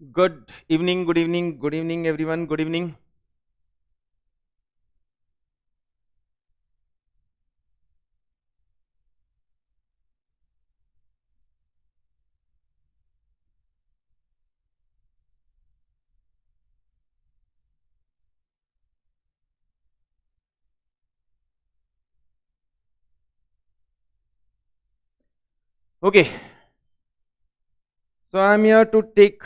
Good evening, good evening, everyone. Good evening. Okay, so I'm here to take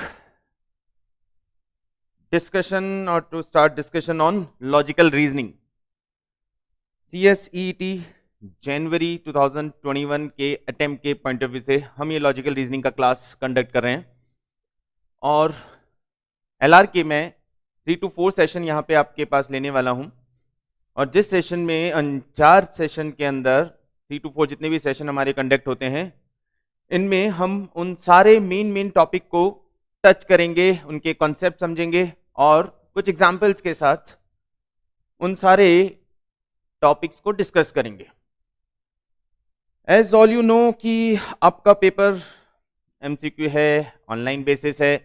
discussion or to start discussion on logical reasoning. CSET जनवरी 2021 के attempt के point of view से हम ये logical reasoning का class conduct कर रहे हैं और एलआर के मैं 3 to 4 सेशन यहाँ पे आपके पास लेने वाला हूँ और जिस सेशन में 4 सेशन के अंदर 3 to 4 जितने भी सेशन हमारे कंडक्ट होते हैं इनमें हम उन सारे मेन टॉपिक को टच करेंगे, उनके कॉन्सेप्ट समझेंगे और कुछ एग्जाम्पल्स के साथ उन सारे टॉपिक्स को डिस्कस करेंगे। एज ऑल यू नो कि आपका पेपर एमसीक्यू है, ऑनलाइन बेसिस है,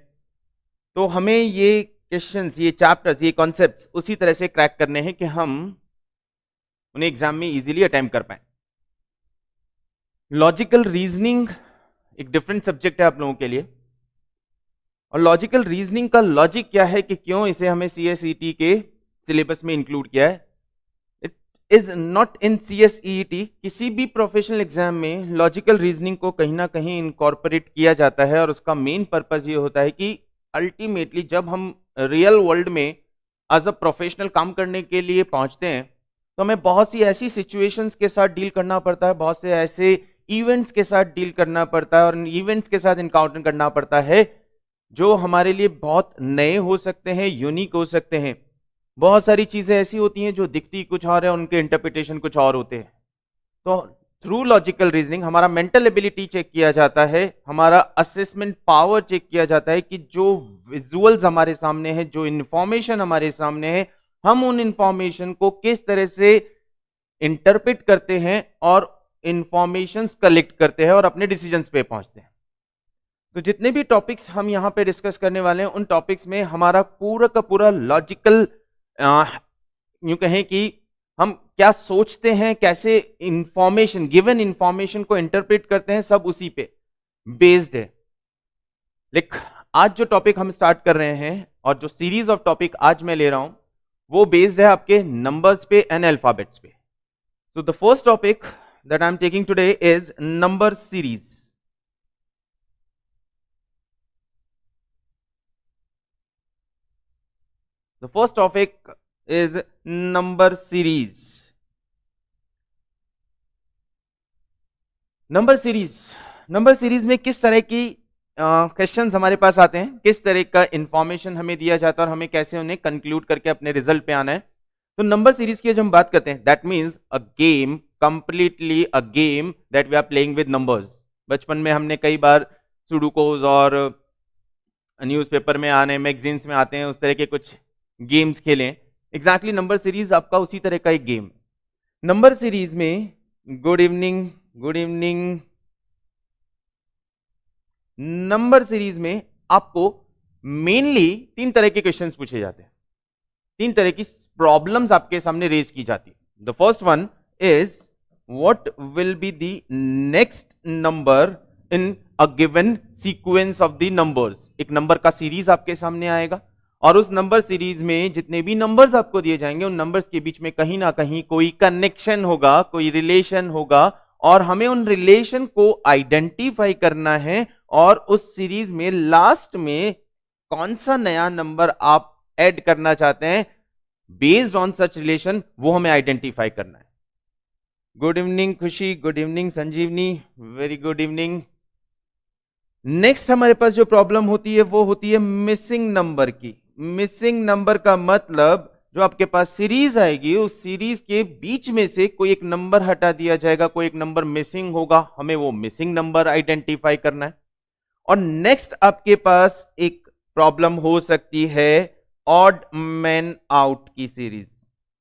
तो हमें ये क्वेश्चंस, ये चैप्टर्स, ये कॉन्सेप्ट्स उसी तरह से क्रैक करने हैं कि हम उन्हें एग्जाम में इजीली अटेम्प्ट कर पाए। लॉजिकल रीजनिंग एक डिफरेंट सब्जेक्ट है आप लोगों के लिए और लॉजिकल रीजनिंग का लॉजिक क्या है कि क्यों इसे हमें सीएसईटी के सिलेबस में इंक्लूड किया है। It is not in CSET. किसी भी प्रोफेशनल एग्जाम में लॉजिकल रीजनिंग को कहीं ना कहीं इनकॉर्पोरेट किया जाता है और उसका मेन पर्पस ये होता है कि अल्टीमेटली जब हम रियल वर्ल्ड में एज अ प्रोफेशनल काम करने के लिए पहुंचते हैं तो हमें बहुत सी ऐसी सिचुएशंस के साथ डील करना पड़ता है, बहुत से ऐसे इवेंट्स के साथ डील करना पड़ता है और इवेंट्स के साथ इनकाउंटर करना पड़ता है जो हमारे लिए बहुत नए हो सकते हैं, यूनिक हो सकते हैं। बहुत सारी चीजें ऐसी होती हैं जो दिखती कुछ और है, उनके इंटरप्रिटेशन कुछ और होते हैं। तो थ्रू लॉजिकल रीजनिंग हमारा मेंटल एबिलिटी चेक किया जाता है, हमारा असेसमेंट पावर चेक किया जाता है कि जो विजुअल्स हमारे सामने है, जो इंफॉर्मेशन हमारे सामने है, हम उन इंफॉर्मेशन को किस तरह से इंटरप्रेट करते हैं और इंफॉर्मेशंस कलेक्ट करते हैं और अपने डिसीजंस पे पहुंचते हैं। तो जितने भी टॉपिक्स हम यहाँ पे डिस्कस करने वाले हैं उन टॉपिक्स में हमारा पूरा का पूरा लॉजिकल, यूं कहें कि हम क्या सोचते हैं, कैसे इंफॉर्मेशन, गिवन इंफॉर्मेशन को इंटरप्रेट करते हैं, सब उसी पे बेस्ड है। लेकिन आज जो टॉपिक हम स्टार्ट कर रहे हैं और जो सीरीज ऑफ टॉपिक आज मैं ले रहा हूं वो बेस्ड है आपके नंबर्स पे एंड अल्फाबेट्स पे। So the first topic that I'm taking today is number series. The first topic is number series. Number series में किस तरह की क्वेश्चंस हमारे पास आते हैं, किस तरह का इंफॉर्मेशन हमें दिया जाता है और हमें कैसे उन्हें कंक्लूड करके अपने रिजल्ट पे आना है। तो नंबर सीरीज की जब हम बात करते हैं that means a game, completely a game that we are playing with numbers. बचपन में हमने कई बार सुडोकोज और न्यूज़पेपर में आने, मैगजीन्स में आते हैं, उस तरह के कुछ गेम्स खेलें। एग्जैक्टली नंबर सीरीज आपका उसी तरह का एक गेम। नंबर सीरीज में गुड इवनिंग, नंबर सीरीज में आपको मेनली 3 तरह के क्वेश्चंस पूछे जाते हैं, 3 तरह की प्रॉब्लम्स आपके सामने रेज की जाती है। The first one is what will be the next number in a given sequence of the numbers. एक नंबर का सीरीज आपके सामने आएगा और उस नंबर सीरीज में जितने भी नंबर्स आपको दिए जाएंगे उन नंबर्स के बीच में कहीं ना कहीं कोई कनेक्शन होगा, कोई रिलेशन होगा और हमें उन रिलेशन को आइडेंटिफाई करना है और उस सीरीज में लास्ट में कौन सा नया नंबर आप ऐड करना चाहते हैं बेस्ड ऑन सच रिलेशन, वो हमें आइडेंटिफाई करना है। गुड इवनिंग खुशी, गुड इवनिंग संजीवनी, वेरी गुड इवनिंग। नेक्स्ट हमारे पास जो प्रॉब्लम होती है वो होती है मिसिंग नंबर की। मिसिंग नंबर का मतलब जो आपके पास सीरीज आएगी उस सीरीज के बीच में से कोई एक नंबर हटा दिया जाएगा, कोई एक नंबर मिसिंग होगा, हमें वो मिसिंग नंबर आइडेंटिफाई करना है। और नेक्स्ट आपके पास एक प्रॉब्लम हो सकती है ऑड मैन आउट की सीरीज।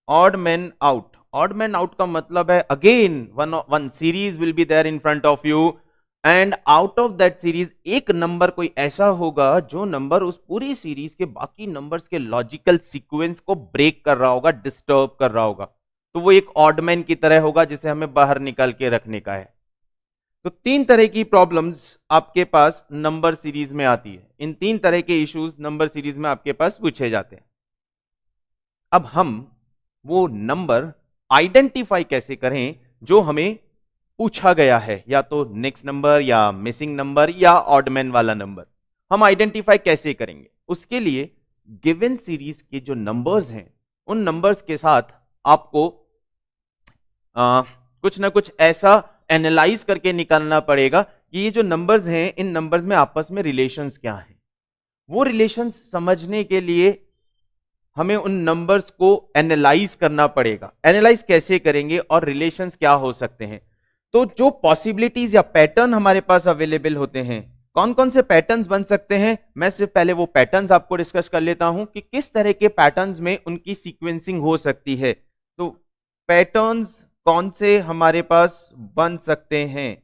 ऑड मैन आउट का मतलब है again one series will be there in front of you and out of that series एक नंबर कोई ऐसा होगा जो नंबर उस पूरी सीरीज के बाकी नंबर्स के लॉजिकल सीक्वेंस को ब्रेक कर रहा होगा, डिस्टर्ब कर रहा होगा, तो वो एक ऑड मैन की तरह होगा जिसे हमें बाहर निकाल के रखने का है। तो तीन तरह की प्रॉब्लम्स आपके पास नंबर सीरीज में आती है। इन तीन तरह के इश्यूज नंबर सीरीज में आपके पास पूछे जाते हैं। अब हम वो नंबर आइडेंटिफाई कैसे करें जो हमें पूछा गया है, या तो नेक्स्ट नंबर या मिसिंग नंबर या ऑडमैन वाला नंबर, हम आइडेंटिफाई कैसे करेंगे? उसके लिए गिवन सीरीज के जो नंबर्स हैं उन नंबर्स के साथ आपको कुछ ना कुछ ऐसा एनालाइज करके निकालना पड़ेगा कि ये जो नंबर्स हैं इन नंबर्स में आपस में रिलेशंस क्या हैं। वो रिलेशंस समझने के लिए हमें उन नंबर्स को एनालाइज करना पड़ेगा। एनालाइज कैसे करेंगे और रिलेशंस क्या हो सकते हैं? तो जो पॉसिबिलिटीज या पैटर्न हमारे पास अवेलेबल होते हैं, कौन कौन से पैटर्न्स बन सकते हैं, मैं सिर्फ पहले वो पैटर्न्स आपको डिस्कस कर लेता हूं कि किस तरह के पैटर्न्स में उनकी सीक्वेंसिंग हो सकती है। तो पैटर्न्स कौन से हमारे पास बन सकते हैं?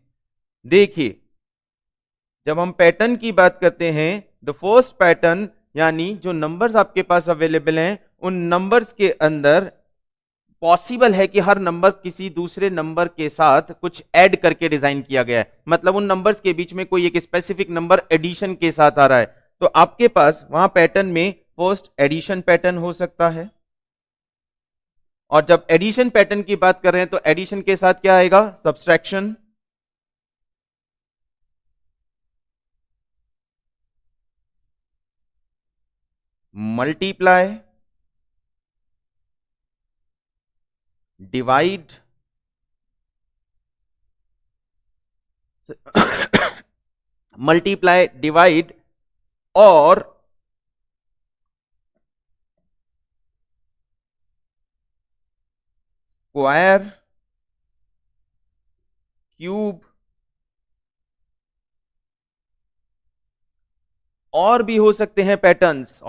देखिए, जब हम पैटर्न की बात करते हैं, द फर्स्ट पैटर्न यानी जो नंबर्स आपके पास अवेलेबल हैं उन नंबर्स के अंदर पॉसिबल है कि हर नंबर किसी दूसरे नंबर के साथ कुछ ऐड करके डिजाइन किया गया है, मतलब उन नंबर्स के बीच में कोई एक स्पेसिफिक नंबर एडिशन के साथ आ रहा है। तो आपके पास वहां पैटर्न में फर्स्ट एडिशन पैटर्न हो सकता है। और जब एडिशन पैटर्न की बात कर रहे हैं तो एडिशन के साथ क्या आएगा? Subtraction, multiply, divide, multiply, divide और स्क्वायर, क्यूब, और भी हो सकते हैं patterns,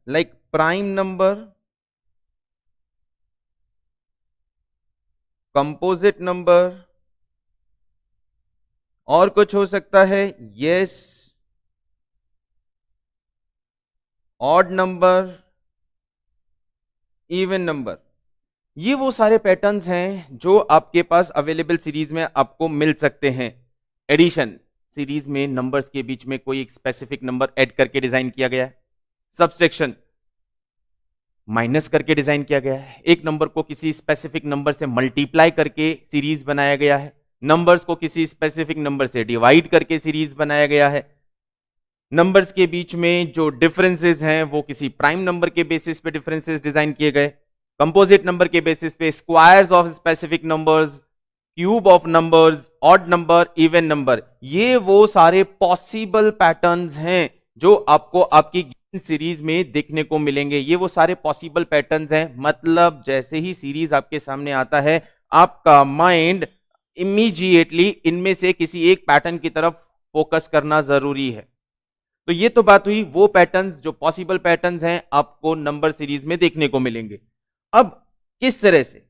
like prime number, composite number, और कुछ हो सकता है yes, odd number, even number. ये वो सारे पैटर्न्स हैं जो आपके पास अवेलेबल सीरीज में आपको मिल सकते हैं। एडिशन सीरीज में नंबर्स के बीच में कोई एक स्पेसिफिक नंबर ऐड करके डिजाइन किया गया है। सब्सट्रैक्शन माइनस करके डिजाइन किया गया है। एक नंबर को किसी स्पेसिफिक नंबर से मल्टीप्लाई करके सीरीज बनाया गया है। नंबर्स को किसी स्पेसिफिक नंबर से डिवाइड करके सीरीज बनाया गया है। नंबर्स के बीच में जो डिफरेंसेस हैं वो किसी प्राइम नंबर के बेसिस पे डिफरेंसेस डिजाइन किए गए। कंपोजिट नंबर के बेसिस पे squares of specific numbers, cube of numbers, odd number, even number. ये वो सारे पॉसिबल पैटर्न्स हैं जो आपको आपकी सीरीज में देखने को मिलेंगे। ये वो सारे पॉसिबल पैटर्न्स हैं, मतलब जैसे ही सीरीज आपके सामने आता है आपका माइंड इमीडिएटली इनमें से किसी एक पैटर्न की तरफ फोकस करना जरूरी है। तो ये तो बात हुई वो पैटर्न्स जो पॉसिबल पैटर्न्स हैं आपको नंबर सीरीज में देखने को मिलेंगे। अब किस तरह से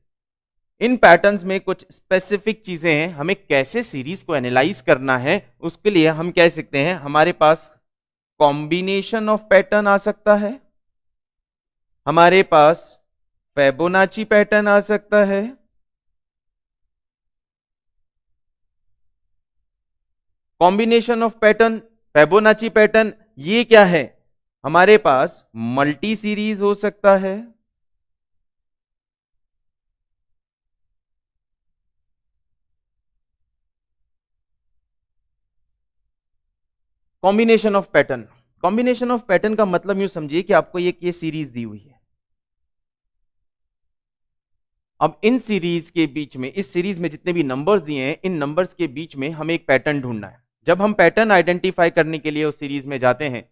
इन पैटर्न्स में कुछ स्पेसिफिक चीजें हैं, हमें कैसे सीरीज को एनालाइज करना है, उसके लिए हम कह सकते हैं हमारे पास कॉम्बिनेशन ऑफ पैटर्न आ सकता है, हमारे पास फिबोनाची पैटर्न आ सकता है, combination of pattern, Fibonacci pattern, ये क्या है? हमारे पास मल्टी सीरीज हो सकता है, combination of pattern. Combination of pattern का मतलब यूं समझिए कि आपको ये सीरीज दी हुई है। अब इन सीरीज के बीच में, इस सीरीज में जितने भी नंबर्स दिए हैं, इन नंबर्स के बीच में हमें एक पैटर्न ढूंढना है। जब हम पैटर्न आइडेंटिफाई करने के लिए उस सीरीज में जाते हैं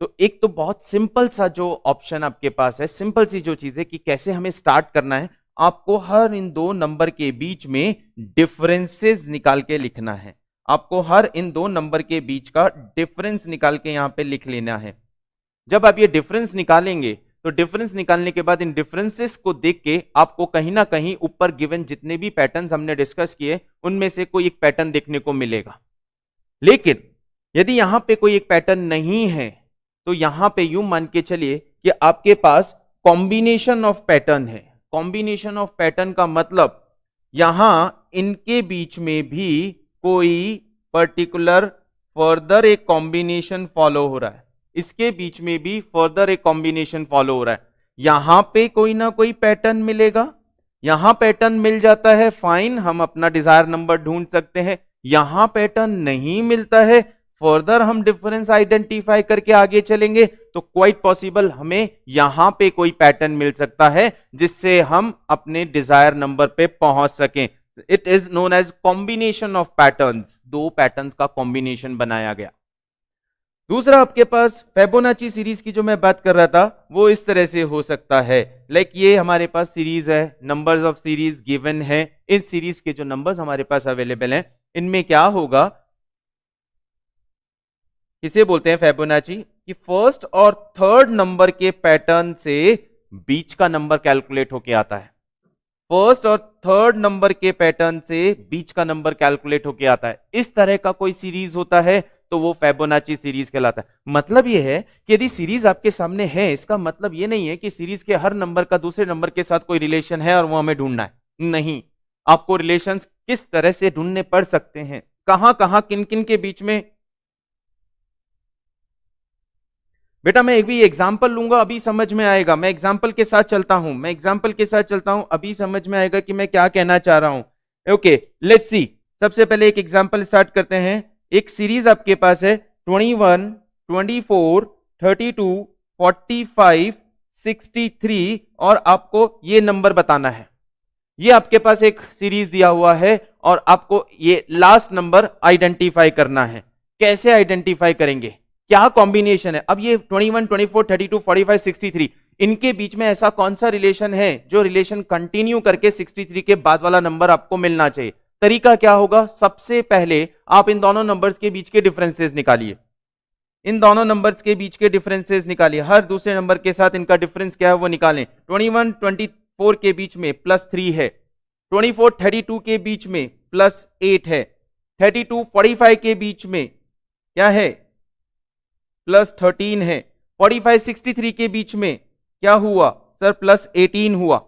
तो एक तो बहुत सिंपल सा जो ऑप्शन आपके पास है, सिंपल सी जो चीज है कि कैसे हमें स्टार्ट करना है, आपको हर इन दो नंबर के बीच में डिफरेंसेस निकाल के लिखना है। आपको हर इन दो नंबर के बीच का डिफरेंस निकाल के यहां पे लिख लेना है। जब आप ये डिफरेंस निकालेंगे तो डिफरेंस निकालने के बाद इन डिफरेंसेस को देख के आपको कहीं ना कहीं ऊपर गिवन जितने भी पैटर्न्स हमने डिस्कस किए उनमें से कोई एक पैटर्न देखने को मिलेगा। लेकिन यदि यहां पे कोई एक पैटर्न नहीं है तो यहां पे यूं मान के चलिए कि आपके पास कॉम्बिनेशन ऑफ पैटर्न है। कॉम्बिनेशन ऑफ पैटर्न का मतलब यहां इनके बीच में भी कोई पर्टिकुलर फर्दर एक कॉम्बिनेशन फॉलो हो रहा है, इसके बीच में भी फर्दर एक कॉम्बिनेशन फॉलो हो रहा है। यहां पे कोई ना कोई पैटर्न मिलेगा, यहां पैटर्न मिल जाता है फाइन, हम अपना डिजायर नंबर ढूंढ सकते हैं। यहां पैटर्न नहीं मिलता है, फर्दर हम डिफरेंस आइडेंटिफाई करके आगे चलेंगे तो क्वाइट पॉसिबल हमें यहां पे कोई पैटर्न मिल सकता है जिससे हम अपने डिजायर नंबर पे पहुंच सकें। It is known as combination of patterns, दो पैटर्न्स का कॉम्बिनेशन बनाया गया। दूसरा आपके पास फेबोनाची सीरीज की जो मैं बात कर रहा था वो इस तरह से हो सकता है, लाइक ये हमारे पास सीरीज है, नंबर्स ऑफ सीरीज गिवन है, इन सीरीज के जो नंबर्स हमारे पास अवेलेबल हैं इनमें क्या होगा, किसे बोलते हैं फेबोनाची, कि फर्स्ट और थर्ड नंबर के पैटर्न से बीच का नंबर कैलकुलेट होके आता है। फर्स्ट और थर्ड नंबर के पैटर्न से बीच का नंबर कैलकुलेट होके आता है। इस तरह का कोई सीरीज होता है तो वो फेबोनाची सीरीज कहलाता है। मतलब ये है कि यदि सीरीज आपके सामने है, इसका मतलब ये नहीं है कि सीरीज के हर नंबर का दूसरे नंबर के साथ कोई रिलेशन है और वो हमें ढूंढना है, नहीं। आपको रिलेशंस किस तरह से ढूंढने पड़ सकते हैं, कहां कहां किन किन के बीच में। बेटा मैं एक भी एग्जाम्पल लूंगा, अभी समझ में आएगा। मैं एग्जाम्पल के साथ चलता हूं, मैं एग्जाम्पल के साथ चलता हूं, अभी समझ में आएगा कि मैं क्या कहना चाह रहा हूं। ओके लेट्स सी, सबसे पहले एक एग्जाम्पल स्टार्ट करते हैं। एक सीरीज आपके पास है 21, 24, 32, 45, 63 और आपको ये नंबर बताना है। ये आपके पास एक सीरीज दिया हुआ है और आपको ये लास्ट नंबर आइडेंटिफाई करना है। कैसे आइडेंटिफाई करेंगे, क्या कॉम्बिनेशन है। अब ये 21, 24, 32, 45, 63 इनके बीच में ऐसा कौन सा रिलेशन है जो रिलेशन कंटिन्यू करके 63 के बाद वाला नंबर आपको मिलना चाहिए। तरीका क्या होगा, सबसे पहले आप इन दोनों नंबर्स के बीच के डिफरेंसेस निकालिए, इन दोनों नंबर्स के बीच के डिफरेंसेस निकालिए, हर दूसरे नंबर के साथ इनका डिफरेंस क्या है वो निकालें। 21, 24 के बीच में +3 है, 24, 32 के बीच में +8 है, 32, 45 के बीच में क्या है +13 है, 45, 63 के बीच में क्या हुआ सर +18 हुआ।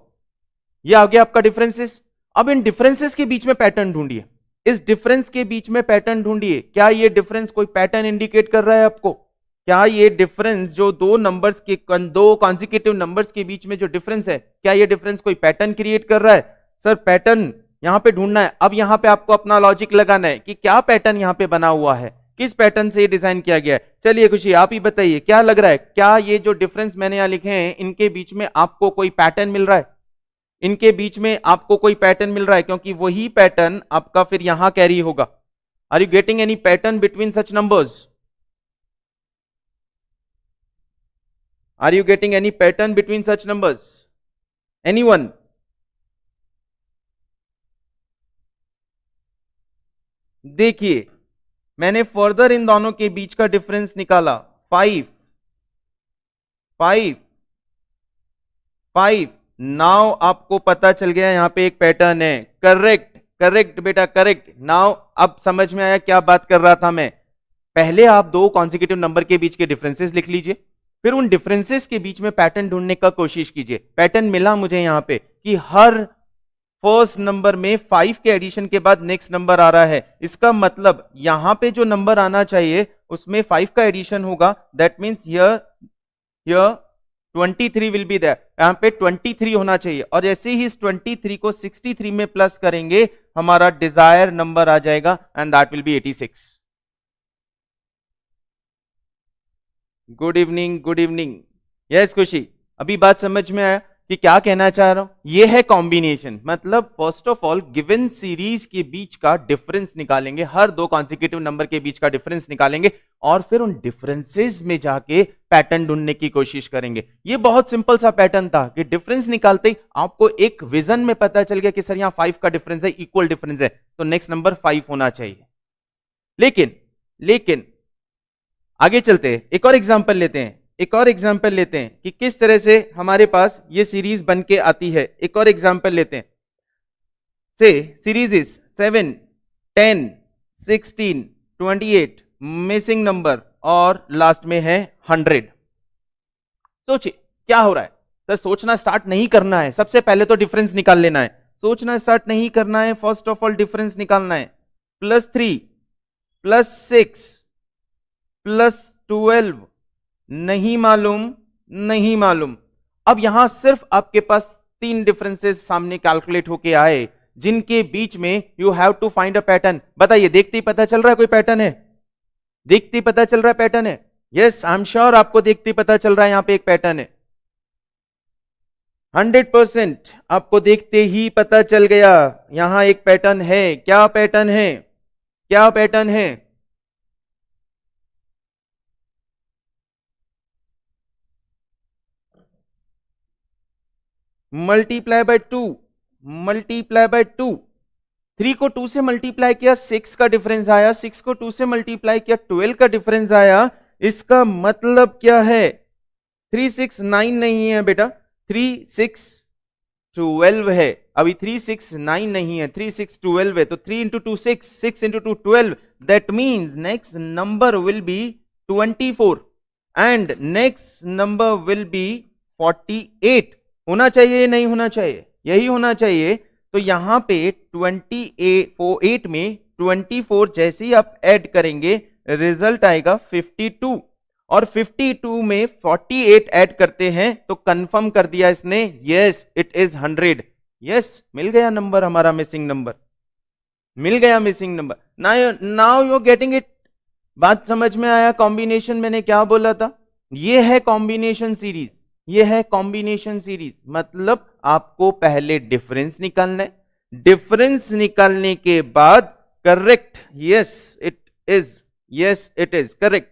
यह आ गया आपका डिफरेंसेस। अब इन डिफरेंसेस के बीच में पैटर्न ढूंढिए, इस डिफरेंस के बीच में पैटर्न ढूंढिए। क्या ये डिफरेंस कोई पैटर्न इंडिकेट कर रहा है आपको, क्या ये डिफरेंस जो दो नंबर्स के दो कॉन्जिक्यूटिव नंबर्स के बीच में जो डिफरेंस है, क्या ये डिफरेंस कोई पैटर्न क्रिएट कर रहा है। सर पैटर्न यहां पे ढूंढना है। अब यहां पे आपको अपना लॉजिक लगाना है कि क्या पैटर्न यहां पे बना हुआ है, किस पैटर्न से ये डिजाइन किया गया है। चलिए खुशी आप ही बताइए क्या लग रहा है, क्या ये जो डिफरेंस मैंने यहां लिखे हैं इनके बीच में आपको कोई पैटर्न मिल रहा है, इनके बीच में आपको कोई पैटर्न मिल रहा है, क्योंकि वही पैटर्न आपका फिर यहां कैरी होगा। Are you getting any pattern between such numbers, are you getting any pattern between such numbers, anyone. देखिए मैंने फर्दर इन दोनों के बीच का डिफरेंस निकाला, 5 5 5। नाउ आपको पता चल गया यहां पे एक पैटर्न है। करेक्ट करेक्ट बेटा करेक्ट। नाउ अब समझ में आया क्या बात कर रहा था मैं। पहले आप दो कॉन्जिक्यूटिव नंबर के बीच के डिफरेंसेस लिख लीजिए, फिर उन डिफरेंसेस के बीच में पैटर्न ढूंढने का कोशिश कीजिए। पैटर्न मिला मुझे यहां पे कि हर फर्स्ट नंबर में 5 के एडिशन के बाद नेक्स्ट नंबर आ रहा है। इसका मतलब यहां पे जो नंबर आना चाहिए उसमें 5 का एडिशन होगा। That means here 23 will be there, यहां पे 23 होना चाहिए। और जैसे ही इस 23 को 63 में प्लस करेंगे हमारा डिजायर नंबर आ जाएगा and that will be 86। Good evening good evening. Yes खुशी, अभी बात समझ में आया कि क्या कहना चाह रहा हूं। यह है कॉम्बिनेशन, मतलब first of all given series के बीच का डिफरेंस निकालेंगे, हर दो कॉन्जिक्यूटिव नंबर के बीच का डिफरेंस निकालेंगे और फिर उन डिफरेंसेस में जाके पैटर्न ढूंढने की कोशिश करेंगे। ये बहुत सिंपल सा पैटर्न था कि डिफरेंस निकालते ही आपको एक विजन में पता चल गया कि सर यहां 5 का डिफरेंस है, इक्वल डिफरेंस है, तो नेक्स्ट नंबर 5 होना चाहिए। लेकिन आगे चलते हैं, एक और एग्जांपल लेते हैं। एक और एग्जांपल लेते हैं कि किस तरह से हमारे पास ये सीरीज बन के आती है। एक और एग्जांपल लेते हैं, से सीरीज इज 7, 10, 16, 28, मिसिंग नंबर और लास्ट में है 100। सोचिए क्या हो रहा है सर। सोचना स्टार्ट नहीं करना है, सबसे पहले तो डिफरेंस निकाल लेना है। सोचना स्टार्ट नहीं करना है, फर्स्ट ऑफ ऑल डिफरेंस निकालना है। +3 +6 +12 नहीं मालूम, नहीं मालूम। अब यहां सिर्फ आपके पास 3 डिफरेंसेस सामने कैलकुलेट होके आए, जिनके बीच में you have to find a pattern. बताइए, देखते ही पता चल रहा है कोई पैटर्न है? देखते ही पता चल रहा है पैटर्न है? यस, आई एम श्योर आपको देखते ही पता चल रहा है यहां पे एक पैटर्न है। 100% आपको देखते ही पता चल गया यहां एक पैटर्न है। क्या पैटर्न है? क्या पैटर्न है? Multiply by 2, multiply by 2। 3 को 2 से मल्टीप्लाई किया, 6 का डिफरेंस आया। 6 को 2 से मल्टीप्लाई किया, 12 का डिफरेंस आया। इसका मतलब क्या है? 3 6 9 नहीं है बेटा, 3 6 12 है। अभी 3 6 9 नहीं है, 3 6 12 है। तो 3 into 2 6, 6 into 2 12। That means next number will be 24 and next number will be 48। होना चाहिए नहीं होना चाहिए? यही होना चाहिए। तो यहां पे 28 में 24 जैसे ही आप ऐड करेंगे, रिजल्ट आएगा 52। और 52 में 48 ऐड करते हैं तो कंफर्म कर दिया इसने, यस इट इज 100। यस, मिल गया नंबर, हमारा मिसिंग नंबर मिल गया, missing number. Now you getting it? बात समझ में आया? कॉम्बिनेशन मैंने क्या बोला था? ये है कॉम्बिनेशन सीरीज, ये है कॉम्बिनेशन सीरीज। मतलब आपको पहले डिफरेंस निकालना है, डिफरेंस निकालने के बाद correct, yes it is, yes it is correct.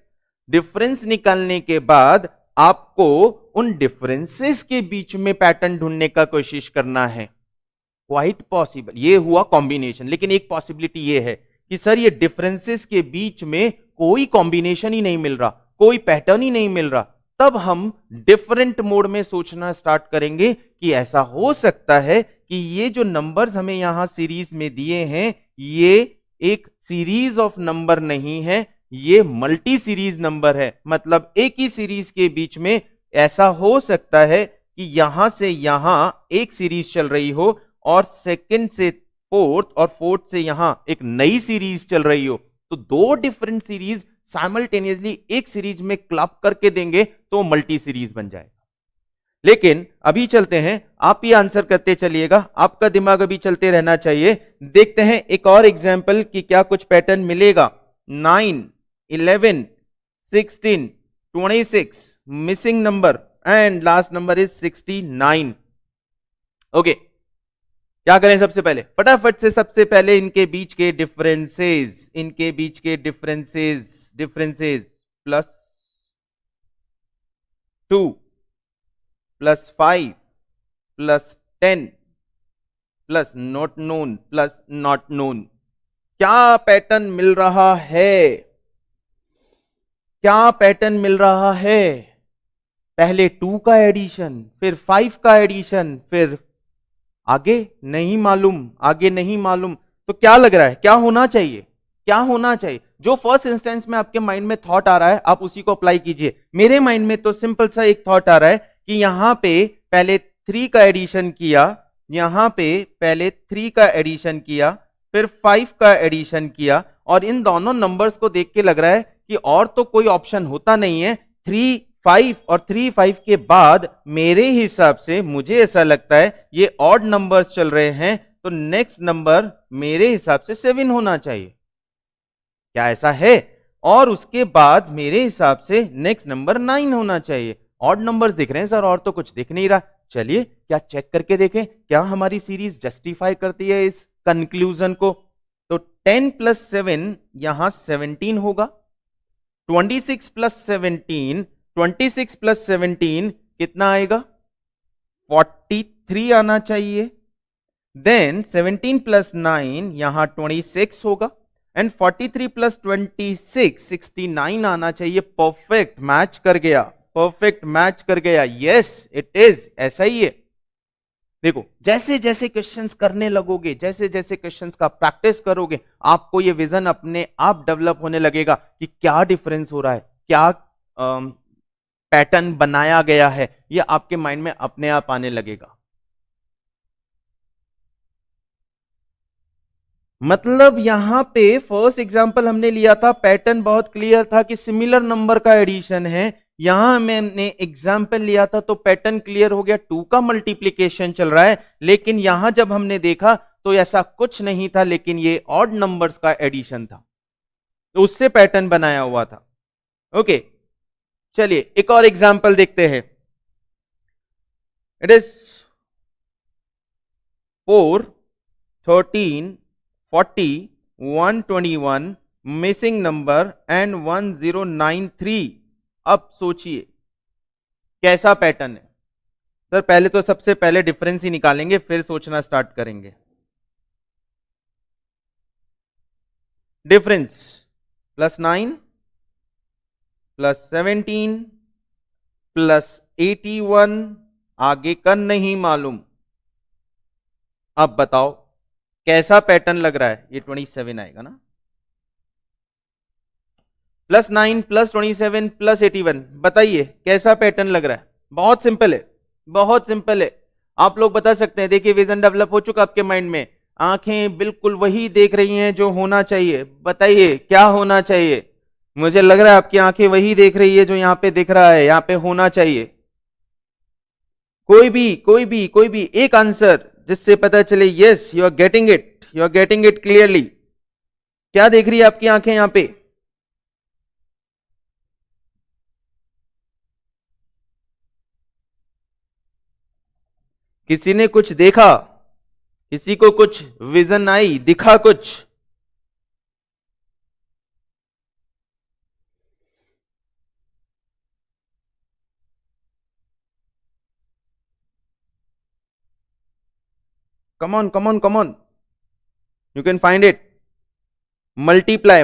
Difference निकालने के बाद आपको उन डिफरेंसेस के बीच में पैटर्न ढूंढने का कोशिश करना है। क्वाइट पॉसिबल, ये हुआ कॉम्बिनेशन। लेकिन एक पॉसिबिलिटी ये है कि सर ये डिफरेंसेस के बीच में कोई कॉम्बिनेशन ही नहीं मिल रहा, कोई पैटर्न ही नहीं मिल रहा। तब हम डिफरेंट मोड में सोचना स्टार्ट करेंगे कि ऐसा हो सकता है कि ये जो नंबर्स हमें यहां सीरीज में दिए हैं, ये एक सीरीज ऑफ नंबर नहीं है, ये मल्टी सीरीज नंबर है। मतलब एक ही सीरीज के बीच में ऐसा हो सकता है कि यहां से यहां एक सीरीज चल रही हो और सेकंड से फोर्थ और फोर्थ से यहां एक नई सीरीज चल रही हो। तो दो डिफरेंट सीरीज साइमल्टेनियसली एक सीरीज में क्लब करके देंगे तो मल्टी सीरीज बन जाएगा। लेकिन अभी चलते हैं, आप ही आंसर करते चलिएगा, आपका दिमाग अभी चलते रहना चाहिए। देखते हैं एक और एग्जाम्पल कि क्या कुछ पैटर्न मिलेगा। 9, 11, 16, 26 missing number and last number is 69। Okay, क्या करें? सबसे पहले फटाफट से सबसे पहले इनके बीच के डिफरेंसेस, इनके बीच के differences, differences +2 +5 +10 plus not known plus not known. क्या पैटर्न मिल रहा है? क्या पैटर्न मिल रहा है? पहले 2 का एडिशन, फिर 5 का एडिशन, फिर आगे नहीं मालूम, आगे नहीं मालूम। तो क्या लग रहा है, क्या होना चाहिए? क्या होना चाहिए? जो फर्स्ट इंस्टेंस में आपके माइंड में थॉट आ रहा है आप उसी को अप्लाई कीजिए। मेरे माइंड में तो सिंपल सा एक थॉट आ रहा है कि यहां पे पहले 3 का एडिशन किया, यहां पे पहले 3 का एडिशन किया, फिर 5 का एडिशन किया, और इन दोनों नंबर्स को देख के लग रहा है कि और तो कोई ऑप्शन होता नहीं है। 3 5 और 3 5 के बाद मेरे हिसाब से, मुझे ऐसा लगता है ये ऑड नंबर्स चल रहे हैं, तो नेक्स्ट नंबर मेरे हिसाब से 7 होना चाहिए। क्या ऐसा है? और उसके बाद मेरे हिसाब से नेक्स्ट नंबर 9 होना चाहिए। ऑड नंबर्स दिख रहे हैं सर, और तो कुछ दिख नहीं रहा। चलिए क्या चेक करके देखें, क्या हमारी सीरीज जस्टिफाई करती है इस कंक्लूजन को। तो 10 + 7 यहां 17 होगा। 26 + 17, 26 + 17 कितना आएगा? 43 आना चाहिए। देन 17 + 9 यहां 26 होगा, एंड 43 + 26 69 आना चाहिए। परफेक्ट मैच कर गया। परफेक्ट मैच कर गया, यस इट इज, ऐसा ही है। देखो जैसे जैसे क्वेश्चंस करने लगोगे, जैसे जैसे क्वेश्चंस का प्रैक्टिस करोगे, आपको ये विजन अपने आप डेवलप होने लगेगा कि क्या डिफरेंस हो रहा है, क्या पैटर्न बनाया गया है, ये आपके माइंड में अपने आप आने लगेगा। मतलब यहां पे फर्स्ट एग्जांपल हमने लिया था, पैटर्न बहुत क्लियर था कि सिमिलर नंबर का एडिशन है। यहां मैंने एग्जांपल लिया था तो पैटर्न क्लियर हो गया, 2 का मल्टीप्लिकेशन चल रहा है। लेकिन यहां जब हमने देखा तो ऐसा कुछ नहीं था, लेकिन ये ऑड नंबर्स का एडिशन था, तो उससे पैटर्न बनाया हुआ था। ओके, चलिए एक और एग्जांपल देखते हैं। It is 4, 13, 40, 121, missing number and 1093। अब सोचिए कैसा पैटर्न है। सर पहले तो सबसे पहले डिफरेंस ही निकालेंगे, फिर सोचना स्टार्ट करेंगे। डिफरेंस +9 +17 +81, आगे का नहीं मालूम। अब बताओ कैसा पैटर्न लग रहा है, ये 27 आएगा ना, +9 +27 +81, बताइए कैसा पैटर्न लग रहा है। बहुत सिंपल है, बहुत सिंपल है। आप लोग बता सकते हैं, देखिए विजन डेवलप हो चुका आपके माइंड में, आंखें बिल्कुल वही देख रही हैं जो होना चाहिए। बताइए क्या होना चाहिए। मुझे लग रहा है आपकी आंखें वही देख रही है जो यहां पे दिख रहा है, यहां पे होना चाहिए। कोई भी एक आंसर जिससे पता चले yes you are getting it, you are getting it clearly. क्या देख रही है आपकी आंखें यहां पे? किसी ने कुछ देखा, किसी को कुछ विजन आई, दिखा कुछ? come on, you can find it. Multiply,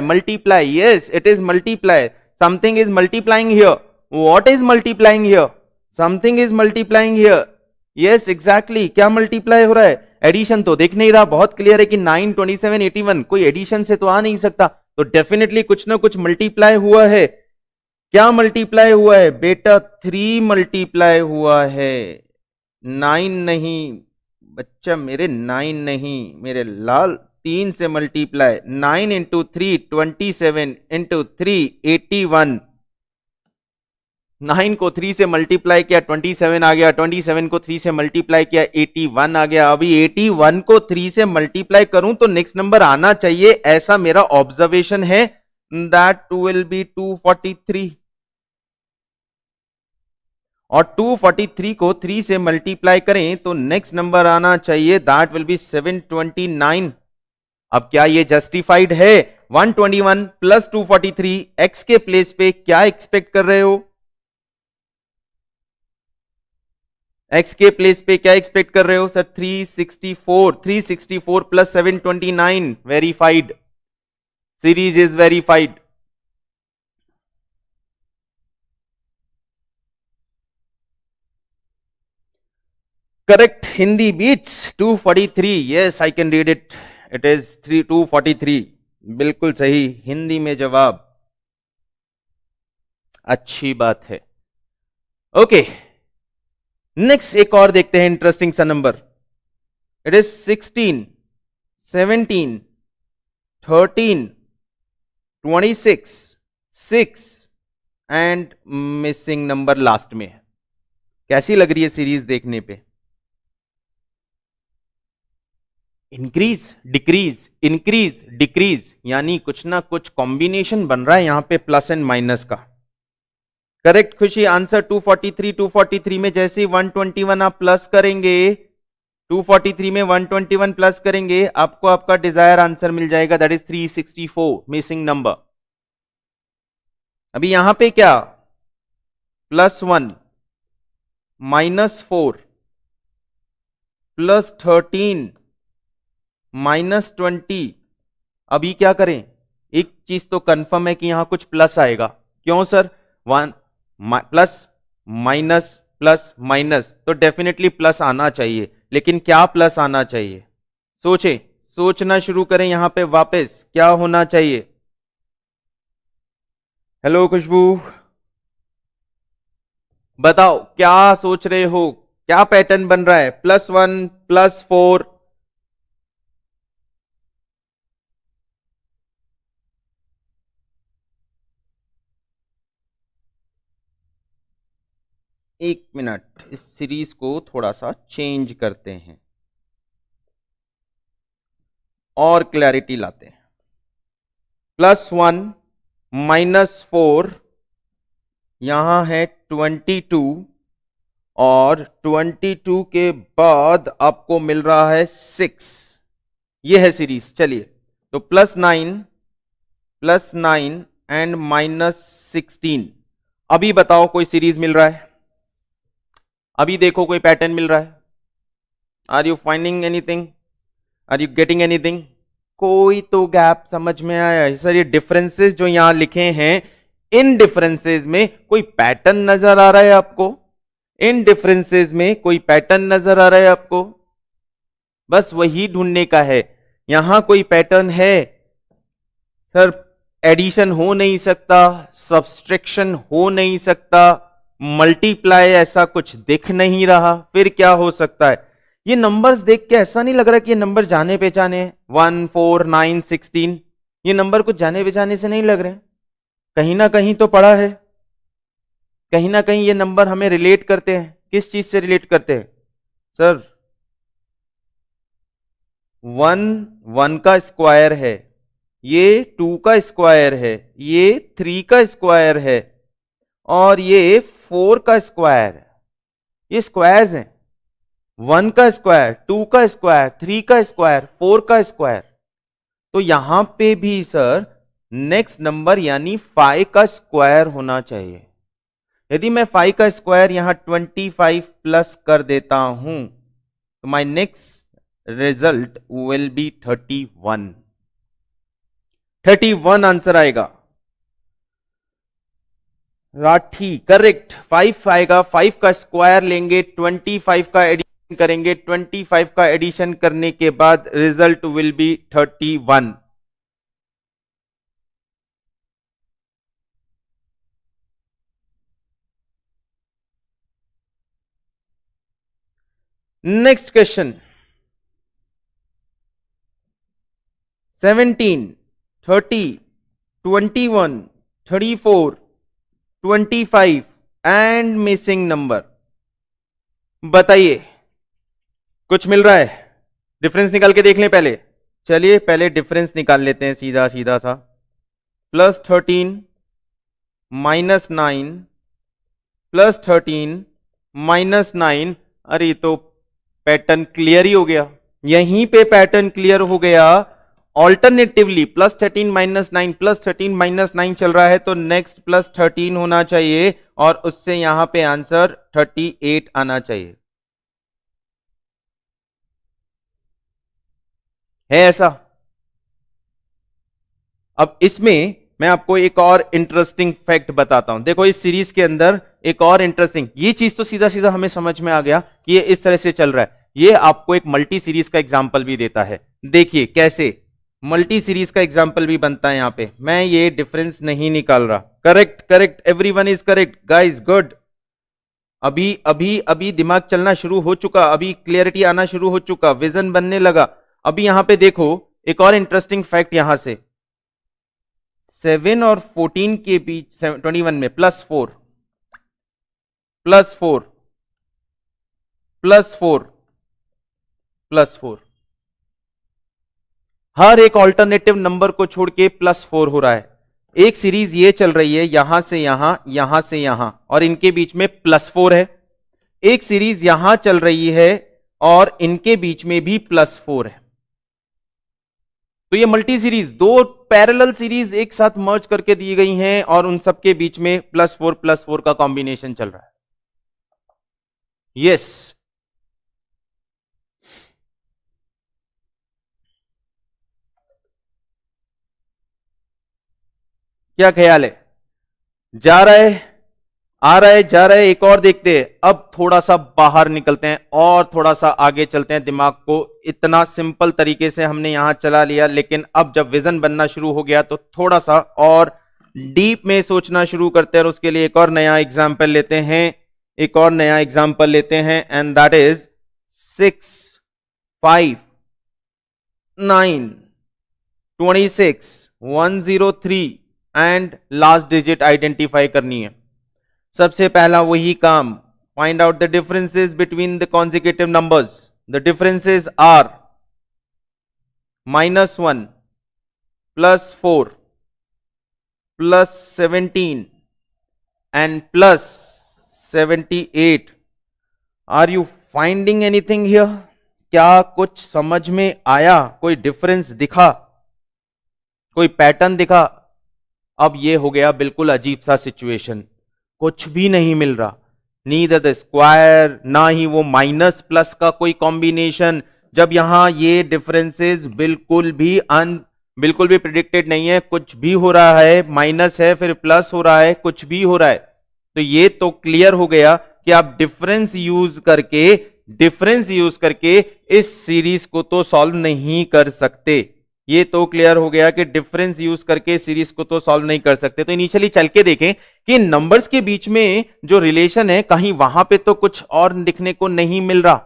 yes it is multiply. Something is multiplying here. What is multiplying here? Something is multiplying here. Yes exactly, क्या मल्टीप्लाई हो रहा है? एडिशन तो देख नहीं रहा, बहुत क्लियर है कि 9, 27, 81 कोई एडिशन से तो आ नहीं सकता, तो डेफिनेटली कुछ ना कुछ मल्टीप्लाई हुआ है। क्या मल्टीप्लाई हुआ है बेटा? 3 मल्टीप्लाई हुआ है, 9 नहीं बच्चा मेरे, 9 नहीं मेरे लाल, 3 से मल्टीप्लाई, 9 इंटू 3 27 इंटू 3 81। 9 को 3 से मल्टीप्लाई किया 27 आ गया, 27 को 3 से मल्टीप्लाई किया 81 आ गया। अभी 81 को 3 से मल्टीप्लाई करूं तो नेक्स्ट नंबर आना चाहिए, ऐसा मेरा ऑब्जर्वेशन है। दैट विल बी 243, और 243 को 3 से मल्टीप्लाई करें तो नेक्स्ट नंबर आना चाहिए, दैट विल बी 729। अब क्या ये जस्टिफाइड है? 121 प्लस 243, एक्स के प्लेस पे क्या एक्सपेक्ट कर रहे हो? एक्स के प्लेस पे क्या एक्सपेक्ट कर रहे हो sir? 364 plus 729, verified, series is verified. Correct, हिंदी बीट्स 243, yes I can read it, it is 243, बिल्कुल सही हिंदी में जवाब। अच्छी बात है। ओके नेक्स्ट एक और देखते हैं इंटरेस्टिंग सा number. It is 16, 17, 13, 26, 6 and missing number last में है। कैसी लग रही है सीरीज देखने पे? इंक्रीज डिक्रीज, इंक्रीज डिक्रीज, यानी कुछ ना कुछ कॉम्बिनेशन बन रहा है यहां पे प्लस एंड माइनस का। करेक्ट खुशी, आंसर 243। 243 में जैसे 121 आप प्लस करेंगे, 243 में 121 प्लस करेंगे, आपको आपका डिजायर आंसर मिल जाएगा, दैट इज 364, मिसिंग नंबर। अभी यहां पे क्या, +1 -4 +13 -20। अभी क्या करें? एक चीज तो कंफर्म है कि यहां कुछ प्लस आएगा। क्यों sir? 1 plus minus plus minus, तो डेफिनेटली प्लस आना चाहिए, लेकिन क्या प्लस आना चाहिए? सोचे, सोचना शुरू करें यहां पे वापस, क्या होना चाहिए? हेलो खुशबू, बताओ क्या सोच रहे हो, क्या पैटर्न बन रहा है? +1 +4, एक मिनट, इस सीरीज को थोड़ा सा चेंज करते हैं और क्लैरिटी लाते हैं। +1 -4, यहां है 22, और 22 के बाद आपको मिल रहा है 6, ये है सीरीज। चलिए, तो +9 एंड -16, अभी बताओ कोई सीरीज मिल रहा है? अभी देखो कोई पैटर्न मिल रहा है? Are you finding anything? Are you getting anything? कोई तो गैप समझ में आया है सर? ये डिफरेंसेस जो यहां लिखे हैं, इन डिफरेंसेस में कोई पैटर्न नजर आ रहा है आपको? इन डिफरेंसेस में कोई पैटर्न नजर आ रहा है आपको? बस वही ढूंढने का है। यहां कोई पैटर्न है सर? एडिशन हो नहीं सकता, सब्सट्रैक्शन हो नहीं सकता, मल्टीप्लाई ऐसा कुछ दिख नहीं रहा, फिर क्या हो सकता है? ये नंबर्स देख के ऐसा नहीं लग रहा कि ये नंबर जाने पहचाने हैं, 1 4 9 16, ये नंबर कुछ जाने पहचाने से नहीं लग रहे। कहीं ना कहीं तो पड़ा है, कहीं ना कहीं ये नंबर हमें रिलेट करते हैं। किस चीज से रिलेट करते हैं सर? 1 1 का स्क्वायर है, ये 2 का स्क्वायर है, ये 3 का स्क्वायर है, और ये 4 का स्क्वायर है। ये स्क्वायर्स हैं। 1 का स्क्वायर, 2 का स्क्वायर, 3 का स्क्वायर, 4 का स्क्वायर। तो यहां पे भी सर नेक्स्ट नंबर यानी 5 का स्क्वायर होना चाहिए। यदि मैं 5 का स्क्वायर यहां 25 प्लस कर देता हूं, तो my next result will be 31। 31 answer आएगा। राठी करेक्ट, 5 आएगा। 5 का स्क्वायर लेंगे, 25 का एडिशन करेंगे, 25 का एडिशन करने के बाद result will be 31। Next question, 17 30 21 34 25 and missing number. बताइए, कुछ मिल रहा है? डिफरेंस निकाल के देख लें पहले। चलिए पहले डिफरेंस निकाल लेते हैं, सीधा सीधा सा। +13 -9 +13 -9, अरे तो पैटर्न क्लियर ही हो गया। यहीं पे पैटर्न क्लियर हो गया। ऑल्टरनेटिवली +13 -9 +13 -9 चल रहा है, तो नेक्स्ट +13 होना चाहिए, और उससे यहां पे आंसर 38 आना चाहिए। है ऐसा? अब इसमें मैं आपको एक और इंटरेस्टिंग फैक्ट बताता हूं। देखो इस सीरीज के अंदर एक और इंटरेस्टिंग, ये चीज तो सीधा सीधा हमें समझ में आ गया कि ये इस तरह से चल रहा है। ये आपको एक मल्टी सीरीज का एग्जांपल भी देता है। देखिए कैसे मल्टी सीरीज का एग्जांपल भी बनता है। यहां पे मैं ये डिफरेंस नहीं निकाल रहा। Correct correct, everyone is correct guys, good. अभी अभी अभी दिमाग चलना शुरू हो चुका, अभी क्लियरिटी आना शुरू हो चुका, विजन बनने लगा। अभी यहां पे देखो एक और इंटरेस्टिंग फैक्ट, यहां से 7 और 14 के बीच 21 में +4 +4 +4 +4, हर एक ऑल्टरनेटिव नंबर को छोड़ के +4 हो रहा है। एक सीरीज ये चल रही है यहां से यहां, यहां से यहां, और इनके बीच में +4 है। एक सीरीज यहां चल रही है और इनके बीच में भी +4 है। तो ये मल्टी सीरीज, दो पैरेलल सीरीज एक साथ मर्ज करके दी गई हैं, और उन सबके बीच में +4 का कॉम्बिनेशन चल रहा है। यस, क्या ख्याल है? जा रहा है? आ रहा है जा रहा है, एक और देखते हैं। अब थोड़ा सा बाहर निकलते हैं और थोड़ा सा आगे चलते हैं। दिमाग को इतना सिंपल तरीके से हमने यहां चला लिया, लेकिन अब जब विजन बनना शुरू हो गया तो थोड़ा सा और डीप में सोचना शुरू करते हैं। और उसके लिए एक और नया एग्जाम्पल लेते हैं, एक और नया एग्जाम्पल लेते हैं, and that is 6 5 9 26 103 and last digit identify करनी है। सबसे पहला वही काम, find out the differences between the consecutive numbers. The differences are -1 +4 +17 and +78। Are you finding anything here? क्या कुछ समझ में आया? कोई डिफरेंस दिखा? कोई पैटर्न दिखा? अब ये हो गया बिल्कुल अजीब सा सिचुएशन, कुछ भी नहीं मिल रहा, नीदर द स्क्वायर, ना ही वो माइनस प्लस का कोई कॉम्बिनेशन। जब यहां ये डिफरेंसेस बिल्कुल भी प्रिडिक्टेड नहीं है, कुछ भी हो रहा है, माइनस है फिर प्लस हो रहा है, कुछ भी हो रहा है, तो ये तो क्लियर हो गया कि आप डिफरेंस यूज करके इस सीरीज को तो सॉल्व नहीं कर सकते। ये तो क्लियर हो गया कि डिफरेंस यूज करके सीरीज को तो सॉल्व नहीं कर सकते। तो इनिशियली चल के देखें कि नंबर्स के बीच में जो रिलेशन है, कहीं वहां पे तो कुछ और दिखने को नहीं मिल रहा,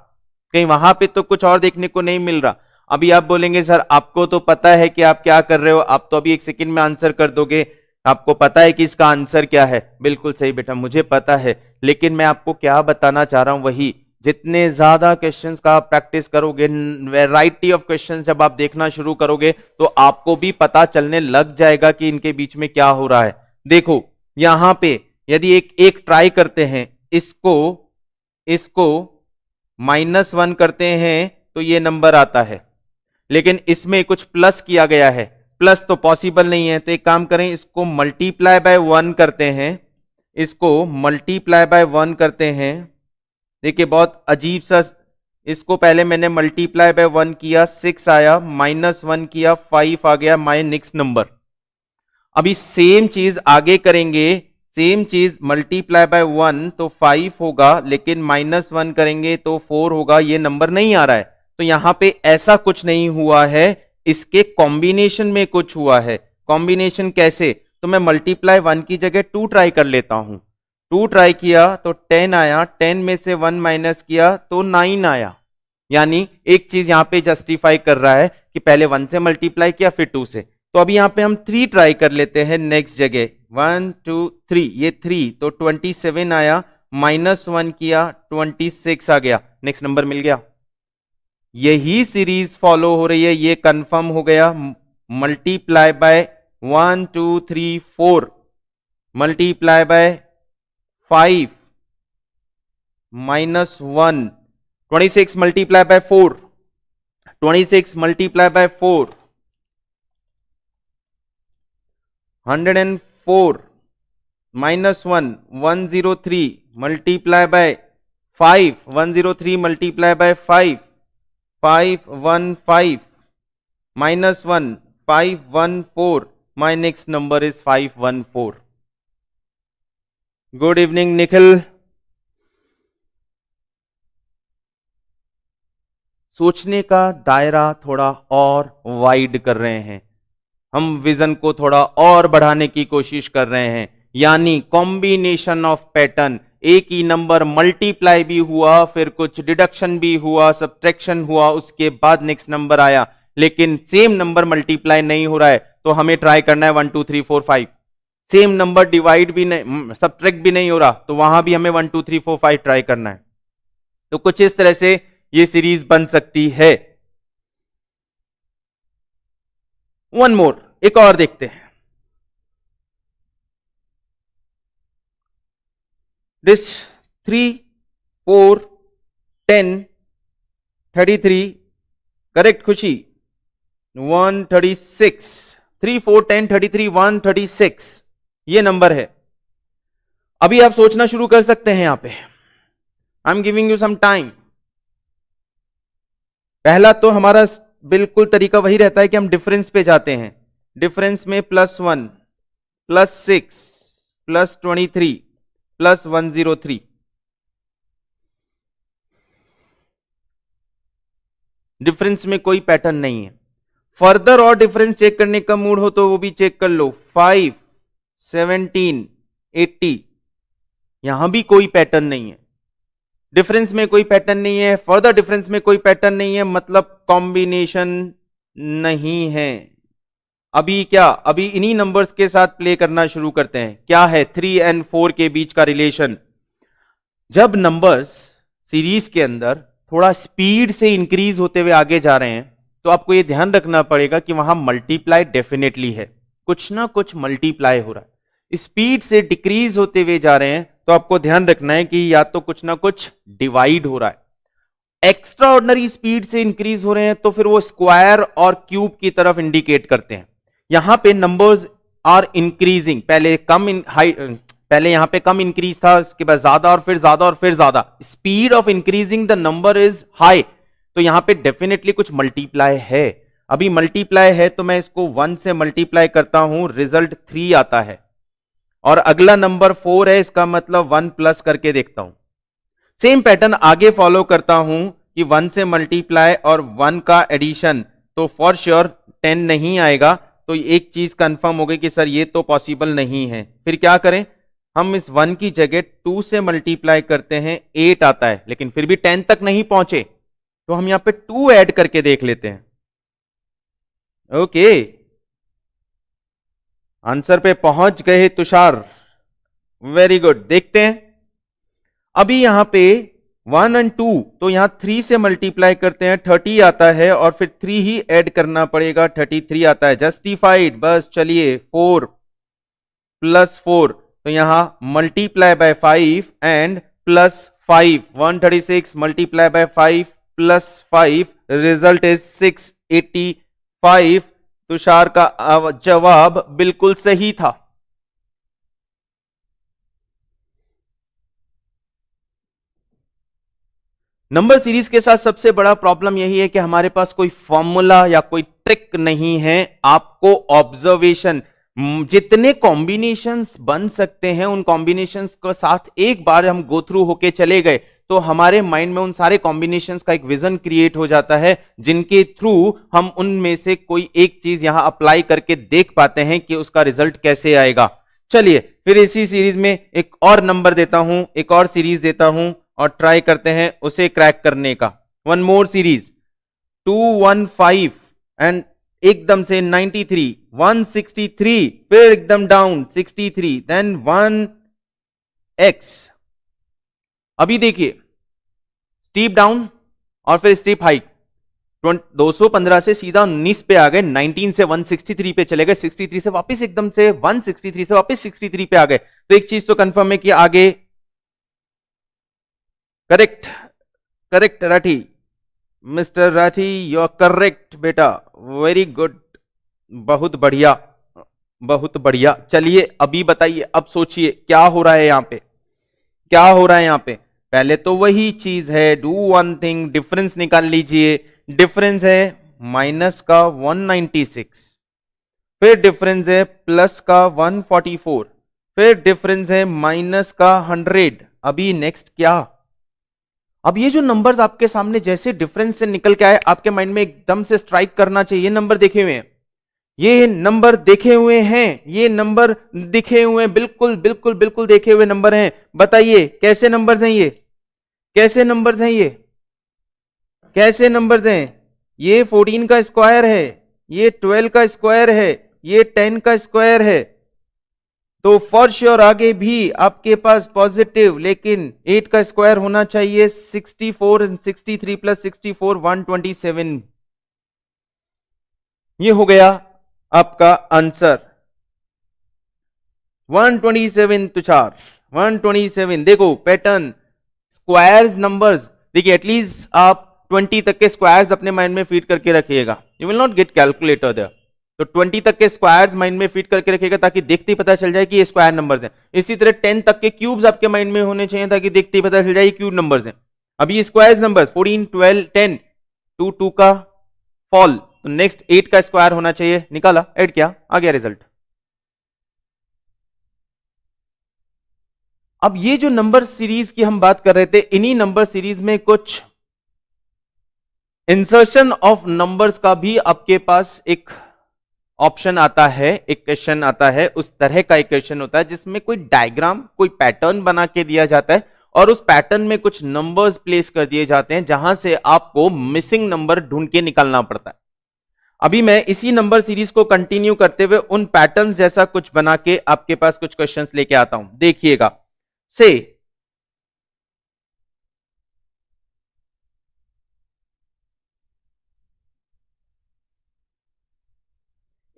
कहीं वहां पे तो कुछ और देखने को नहीं मिल रहा। अभी आप बोलेंगे सर आपको तो पता है कि आप क्या कर रहे हो, आप तो अभी 1 सेकंड में आंसर कर दोगे, आपको पता है कि इसका आंसर क्या है। बिल्कुल सही बेटा, मुझे पता है, लेकिन मैं आपको क्या बताना चाह रहा हूं वही, जितने ज्यादा क्वेश्चंस का आप प्रैक्टिस करोगे, वैरायटी ऑफ क्वेश्चंस जब आप देखना शुरू करोगे, तो आपको भी पता चलने लग जाएगा कि इनके बीच में क्या हो रहा है। देखो यहां पे यदि एक ट्राई करते हैं, इसको -1 करते हैं तो ये नंबर आता है, लेकिन इसमें कुछ प्लस किया गया है, प्लस तो पॉसिबल नहीं है। तो एक काम करें, इसको मल्टीप्लाई बाय 1 करते हैं, इसको मल्टीप्लाई बाय 1 करते हैं। देखिए बहुत अजीब सा, इसको पहले मैंने मल्टीप्लाई बाय 1 किया, 6 आया, -1 किया, 5 आ गया, माय नेक्स्ट नंबर। अभी सेम चीज आगे करेंगे, सेम चीज मल्टीप्लाई बाय 1 तो 5 होगा, लेकिन -1 करेंगे तो 4 होगा, ये नंबर नहीं आ रहा है। तो यहां पे ऐसा कुछ नहीं हुआ है, इसके कॉम्बिनेशन में कुछ हुआ है। कॉम्बिनेशन कैसे? तो मैं मल्टीप्लाई 1 की जगह 2 ट्राई कर लेता हूं। 2 ट्राई किया तो 10 आया, 10 में से 1 माइनस किया तो 9 आया। यानी एक चीज यहां पे जस्टिफाई कर रहा है कि पहले 1 से मल्टीप्लाई किया फिर 2 से। तो अभी यहां पे हम 3 ट्राई कर लेते हैं नेक्स्ट जगह, 1 2 3, ये 3 तो 27 आया, -1 किया 26 आ गया, नेक्स्ट नंबर मिल गया। यही सीरीज फॉलो हो रही है, ये कंफर्म हो गया। Multiply by 1 2 3 4 multiply by 5 -1, 26 multiply by 4, 26 multiply by 4, 104 -1, 103 multiply by 5, 103 multiply by 5, 515 -1, 514, my next number is 514. Good evening Nikhil. सोचने का दायरा थोड़ा और वाइड कर रहे हैं, हम विजन को थोड़ा और बढ़ाने की कोशिश कर रहे हैं, यानी कॉम्बिनेशन ऑफ पैटर्न। एक ही नंबर मल्टीप्लाई भी हुआ, फिर कुछ डिडक्शन भी हुआ, सब्ट्रैक्शन हुआ, उसके बाद नेक्स्ट नंबर आया, लेकिन सेम नंबर मल्टीप्लाई नहीं हो रहा है। तो हमें ट्राई करना है 1 2 3 4 5। सेम नंबर डिवाइड भी नहीं, सब्ट्रैक्ट भी नहीं हो रहा, तो वहां भी हमें 1 2 3 4 5 ट्राई करना है। तो कुछ इस तरह से ये सीरीज बन सकती है। वन मोर, एक और देखते हैं। दिस 3 4 10 33, करेक्ट खुशी? 136, 3 4 10 33 136 ये नंबर है। अभी आप सोचना शुरू कर सकते हैं, यहां पे I am giving you some time. पहला तो हमारा बिल्कुल तरीका वही रहता है कि हम डिफरेंस पे जाते हैं। डिफरेंस में +1 +6 +23 प्लस 103। डिफरेंस में कोई पैटर्न नहीं है। फर्दर और डिफरेंस चेक करने का मूड हो तो वो भी चेक कर लो। 5, 17, 80, यहां भी कोई पैटर्न नहीं है। डिफरेंस में कोई पैटर्न नहीं है, फर्दर डिफरेंस में कोई पैटर्न नहीं है, मतलब कॉम्बिनेशन नहीं है। अभी क्या, अभी इन्हीं नंबर्स के साथ प्ले करना शुरू करते हैं। क्या है 3 और 4 के बीच का रिलेशन? जब नंबर्स सीरीज के अंदर थोड़ा स्पीड से इंक्रीज होते हुए आगे जा रहे हैं तो आपको यह ध्यान रखना पड़ेगा कि वहां मल्टीप्लाई डेफिनेटली है, कुछ ना कुछ मल्टीप्लाई हो रहा है। स्पीड से डिक्रीज होते हुए जा रहे हैं तो आपको ध्यान रखना है कि या तो कुछ ना कुछ डिवाइड हो रहा है। एक्स्ट्रा ऑर्डिनरी स्पीड से इंक्रीज हो रहे हैं तो फिर वो स्क्वायर और क्यूब की तरफ इंडिकेट करते हैं। यहां पे नंबर्स आर इंक्रीजिंग, पहले यहां पे कम इंक्रीज था, उसके बाद ज्यादा और फिर ज्यादा और फिर ज्यादा। Speed of increasing the number is high, तो यहां पे डेफिनेटली कुछ मल्टीप्लाई है। अभी मल्टीप्लाई है तो मैं इसको 1 से मल्टीप्लाई करता हूं, रिजल्ट 3 आता है। और अगला नंबर 4 है, इसका मतलब 1 प्लस करके देखता हूं। सेम पैटर्न आगे फॉलो करता हूं कि 1 से मल्टीप्लाई और 1 का एडिशन, तो फॉर श्योर 10 नहीं आएगा। तो एक चीज कंफर्म हो गई कि सर ये तो पॉसिबल नहीं है। फिर क्या करें, हम इस 1 की जगह 2 से मल्टीप्लाई करते हैं, 8 आता है, लेकिन फिर भी 10 तक नहीं पहुंचे तो हम यहां पे 2 ऐड करके देख लेते हैं। ओके, आंसर पे पहुंच गए तुषार, वेरी गुड। देखते हैं अभी यहां पे 1 और 2, तो यहां 3 से मल्टीप्लाई करते हैं, 30 आता है और फिर 3 ही ऐड करना पड़ेगा, 33 आता है। जस्टिफाइड, बस चलिए 4 प्लस 4, तो यहां multiply by 5 and plus 5, 136 multiply by 5 plus 5, result is 685। Tushar का जवाब बिल्कुल सही था। नंबर सीरीज के साथ सबसे बड़ा प्रॉब्लम यही है कि हमारे पास कोई फॉर्मूला या कोई ट्रिक नहीं है। आपको ऑब्जर्वेशन, जितने कॉम्बिनेशंस बन सकते हैं उन कॉम्बिनेशंस के साथ एक बार हम गो थ्रू होके चले गए तो हमारे माइंड में उन सारे कॉम्बिनेशंस का एक विजन क्रिएट हो जाता है, जिनके थ्रू हम उनमें से कोई एक चीज यहां अप्लाई करके देख पाते हैं कि उसका रिजल्ट कैसे आएगा। चलिए फिर इसी सीरीज में एक और नंबर देता हूं, एक और सीरीज देता हूं और ट्राई करते हैं उसे क्रैक करने का। वन मोर सीरीज, 215 एंड एकदम से 93, 163, फिर एकदम डाउन 63, देन 1x। अभी देखिए स्टीप डाउन और फिर स्टीप हाइट। 215 से सीधा 19 पे आ गए, 19 से 163 पे चले गए, 63 से वापस एकदम से 163 से वापस 63 पे आ गए। तो एक चीज तो कंफर्म है कि आगे correct, correct Rathi, mister Rathi you are correct बेटा, वेरी गुड, बहुत बढ़िया, बहुत बढ़िया। चलिए अभी बताइए, अब सोचिए क्या हो रहा है यहां पे, क्या हो रहा है यहां पे। पहले तो वही चीज है, डू वन थिंग, डिफरेंस निकाल लीजिए। डिफरेंस है माइनस का 196, फिर डिफरेंस है प्लस का 144, फिर डिफरेंस है माइनस का 100। अभी नेक्स्ट क्या, अब ये जो नंबर्स आपके सामने जैसे डिफरेंस से निकल के आए आपके माइंड में एकदम से स्ट्राइक करना चाहिए। ये नंबर देखे हुए हैं, ये नंबर देखे हुए हैं, ये नंबर दिखे हुए हैं, बिल्कुल बिल्कुल बिल्कुल देखे हुए नंबर हैं। बताइए कैसे नंबर्स हैं ये, कैसे नंबर्स हैं ये, कैसे नंबर्स हैं। ये 14 का स्क्वायर है, ये 12 का स्क्वायर है, ये 10 का स्क्वायर है। तो फॉर श्योर आगे भी आपके पास पॉजिटिव, लेकिन 8 का स्क्वायर होना चाहिए। 64 एंड 63 प्लस 64 127, ये हो गया आपका आंसर 127। तुषार 127, देखो पैटर्न, स्क्वायर्स नंबर्स, देखिए एटलीस्ट आप 20 तक के स्क्वायर्स अपने माइंड में फीड करके रखिएगा। You will not get calculator there, तो 20 तक के स्क्वायर्स माइंड में फिट करके रखिएगा ताकि देखते ही पता चल जाए कि ये स्क्वायर नंबर्स हैं। इसी तरह 10 तक के क्यूब्स आपके माइंड में होने चाहिए ताकि देखते ही पता चल जाए क्यूब नंबर्स हैं। अभी ये स्क्वायर्स नंबर्स 14, 12, 10, 2 का फॉल, तो नेक्स्ट 8 का स्क्वायर होना चाहिए, निकाला, ऐड किया, आ गया रिजल्ट। अब ये जो नंबर सीरीज की हम बात कर रहे थे, इन्हीं नंबर सीरीज में कुछ इंसर्शन ऑफ नंबर्स का भी आपके पास एक ऑप्शन आता है, एक क्वेश्चन आता है, उस तरह का एक क्वेश्चन होता है जिसमें कोई डायग्राम, कोई पैटर्न बना के दिया जाता है और उस पैटर्न में कुछ नंबर्स प्लेस कर दिए जाते हैं जहां से आपको मिसिंग नंबर ढूंढ के निकालना पड़ता है। अभी मैं इसी नंबर सीरीज को कंटिन्यू करते हुए उन पैटर्न्स जैसा कुछ बना के आपके पास कुछ क्वेश्चंस लेके आता हूं, देखिएगा। से